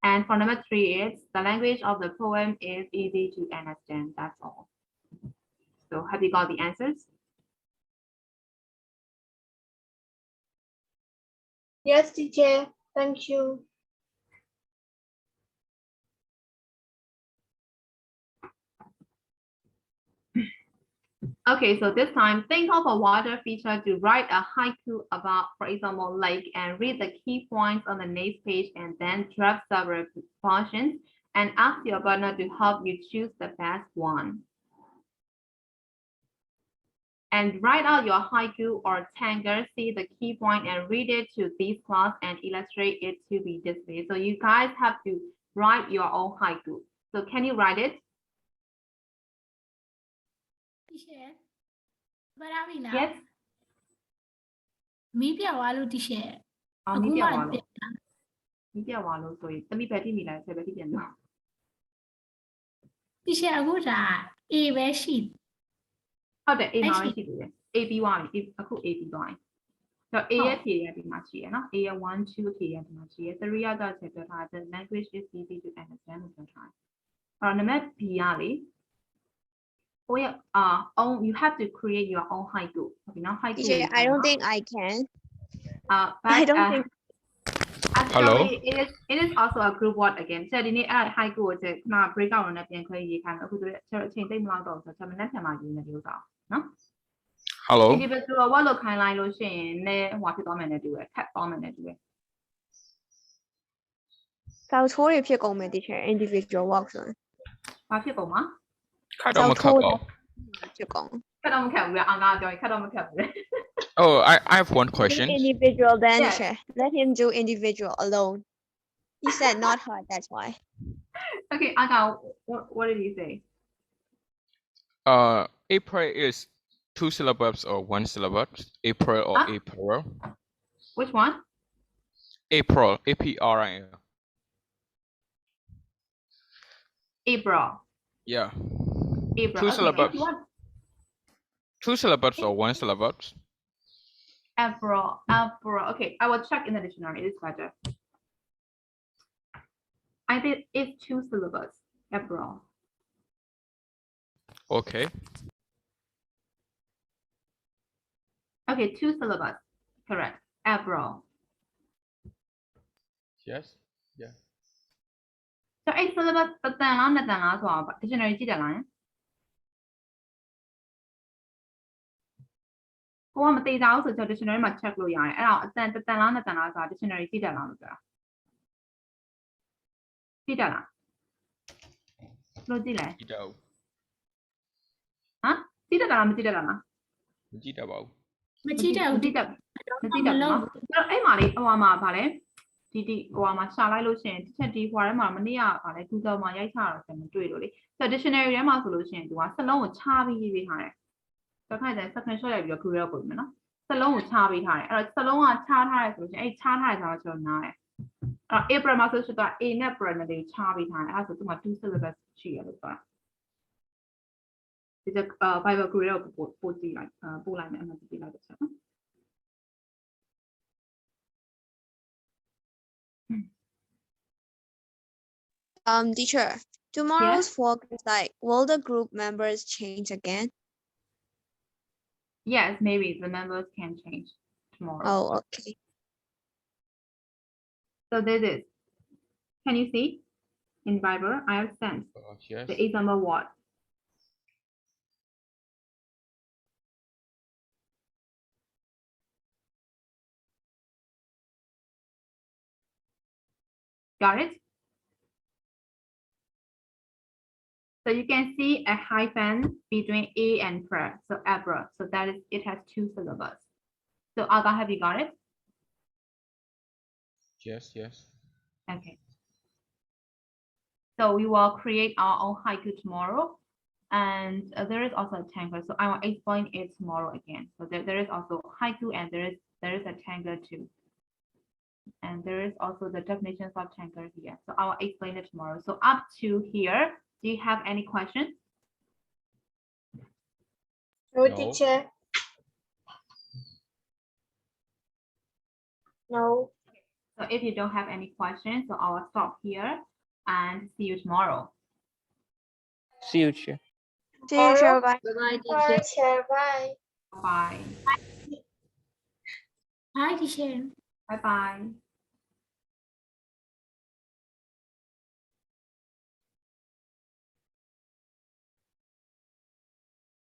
And for number 3, it's the language of the poem is easy to understand. That's all. So have you got the answers? Yes, teacher. Thank you. Okay, so this time, think of a water feature to write a haiku about, for example, lake, and read the key points on the next page, and then draft several portions and ask your partner to help you choose the best one. And write out your haiku or tango, see the key point and read it to this class and illustrate it to be displayed. So you guys have to write your own haiku. So can you write it? Teacher, where are we now? Yes. Maybe I want to share. Maybe I want to. Maybe I want to. So let me bet me like say bet again. Teacher, I go to A where she. ဟုတ်တယ် A မှာပဲရှိသေးတယ် A ပြီးသွားပြီအခု A ပြီးသွားပြီဆိုတော့ A ရဲ့ဖြေရဒီမှာရှိရနော် A ရဲ့1 2ဖြေရဒီမှာရှိရ3ကတော့ချက်ပြောထား the language is easy to understand လို့ပြောထားအဲ့တော့နံပါတ် B ကလေကိုယ့်ရဲ့own you have to create your own haiku ဟုတ်ပြီနော် haiku Teacher, I don't think I can. but I don't think. Hello? It is also a group word again ဆိုတော့ဒီနေ့အဲ့ haiku ကိုချက်ခဏ break out နဲ့ပြန်ခွဲရေးခိုင်းတယ်အခုတို့အချိန်သိမ့်မလောက်တော့ဆိုတော့ချက်မနေ့ပြန်မှရေးနေလို့တော့နော် Hello? individual ဝတ်လို့ခိုင်းလိုက်လို့ရှိရင်လည်းဟိုဖြစ်သွားမယ်နဲ့တူတယ်ခတ်သွားမယ်နဲ့တူတယ် Sao chối thìဖြစ်ကုန်မယ် teacher individual work ဆိုရင် ဘာဖြစ်ကုန်မှာ ခတ်တော့မခတ်ပါဘူး ဖြစ်ကုန် ခတ်တော့မခတ်ဘူးလေအငါပြောရင်ခတ်တော့မခတ်ဘူးလေ Oh, I have one question. Individual then Yes. teacher. Let him do individual alone. He said not hard, that's why. Okay, Aga, what did he say? April is 2 syllables or 1 syllable? April or Huh? April? Which one? April, A-P-R-I-L. April. Yeah. April. 2 Okay, syllables. if you want- 2 syllables or 1 syllable? April. Okay, I will check in the dictionary. It's better. I think it's 2 syllables. April. Okay. Okay, 2 syllables. Correct. April. Yes. Yeah. So 8 syllables တစ်တန်လားနှစ်တန်လားဆိုတော့ dictionary ကြည့်တယ်လားကိုကမသိတာဘူးဆိုတော့ dictionary မှာ check လို့ရတယ်အဲ့ဒါအတန်တစ်တန်လားနှစ်တန်လားဆိုတာ dictionary ကြည့်တယ်လားလို့ပြောတာကြည့်တယ်လားလို့ကြည့်လဲ ကြည့်တော့ ဟမ်ကြည့်တယ်လားမကြည့်တယ်လား မကြည့်တော့ပါဘူး မကြည့်တော့ မကြည့်တယ်နော်အဲ့မှာလေဟိုမှာဗာလဲဒီဟိုမှာရှာလိုက်လို့ရှိရင်တစ်ချက်ဒီဟိုထဲမှာမနေ့ကဗာလဲ Google မှာရိုက်ချတာဆိုမတွေ့လို့လေဆိုတော့ dictionary ထဲမှာဆိုလို့ရှိရင်သူကစလုံးကိုခြားပြီးရေးပေးထားတယ်တစ်ခါကျရင် screenshot ရိုက်ပြီးတော့ Google ပို့မယ်နော်စလုံးကိုခြားပေးထားတယ်အဲ့တော့စလုံးကခြားထားရဲဆိုလို့ရှိရင်အဲ့ခြားထားရဲဆိုတော့ကျွန်တော်နားတယ်အဲ့ April မှာဆိုတော့ A နဲ့ April နဲ့ခြားပေးထားတယ်အဲ့ဒါဆိုသူက2 syllables ရှိရလို့ပြောတာဒီကBible Group ကိုပို့ကြည့်လိုက်ပို့လိုက်မယ်အမှကြည့်လိုက်တော့နော် Teacher, tomorrow's work is like, will the group members change again? Yes, maybe the members can change tomorrow. Oh, okay. So this is, can you see in Bible? I have sent yes. the example word. Got it? So you can see a hyphen between A and PreiG, so Abra. So that is, it has 2 syllables. So Aga, have you got it? Yes, yes. Okay. So we will create our own haiku tomorrow. And there is also a tangle. So I will explain it tomorrow again. So there is also haiku and there is a tangle too. And there is also the definitions of tangle here. So I will explain it tomorrow. So up to here, do you have any questions? No, teacher. No. So if you don't have any questions, so I will stop here and see you tomorrow. See you, teacher. Teacher, bye. Bye, teacher. Bye. Bye. Hi, teacher. Bye bye.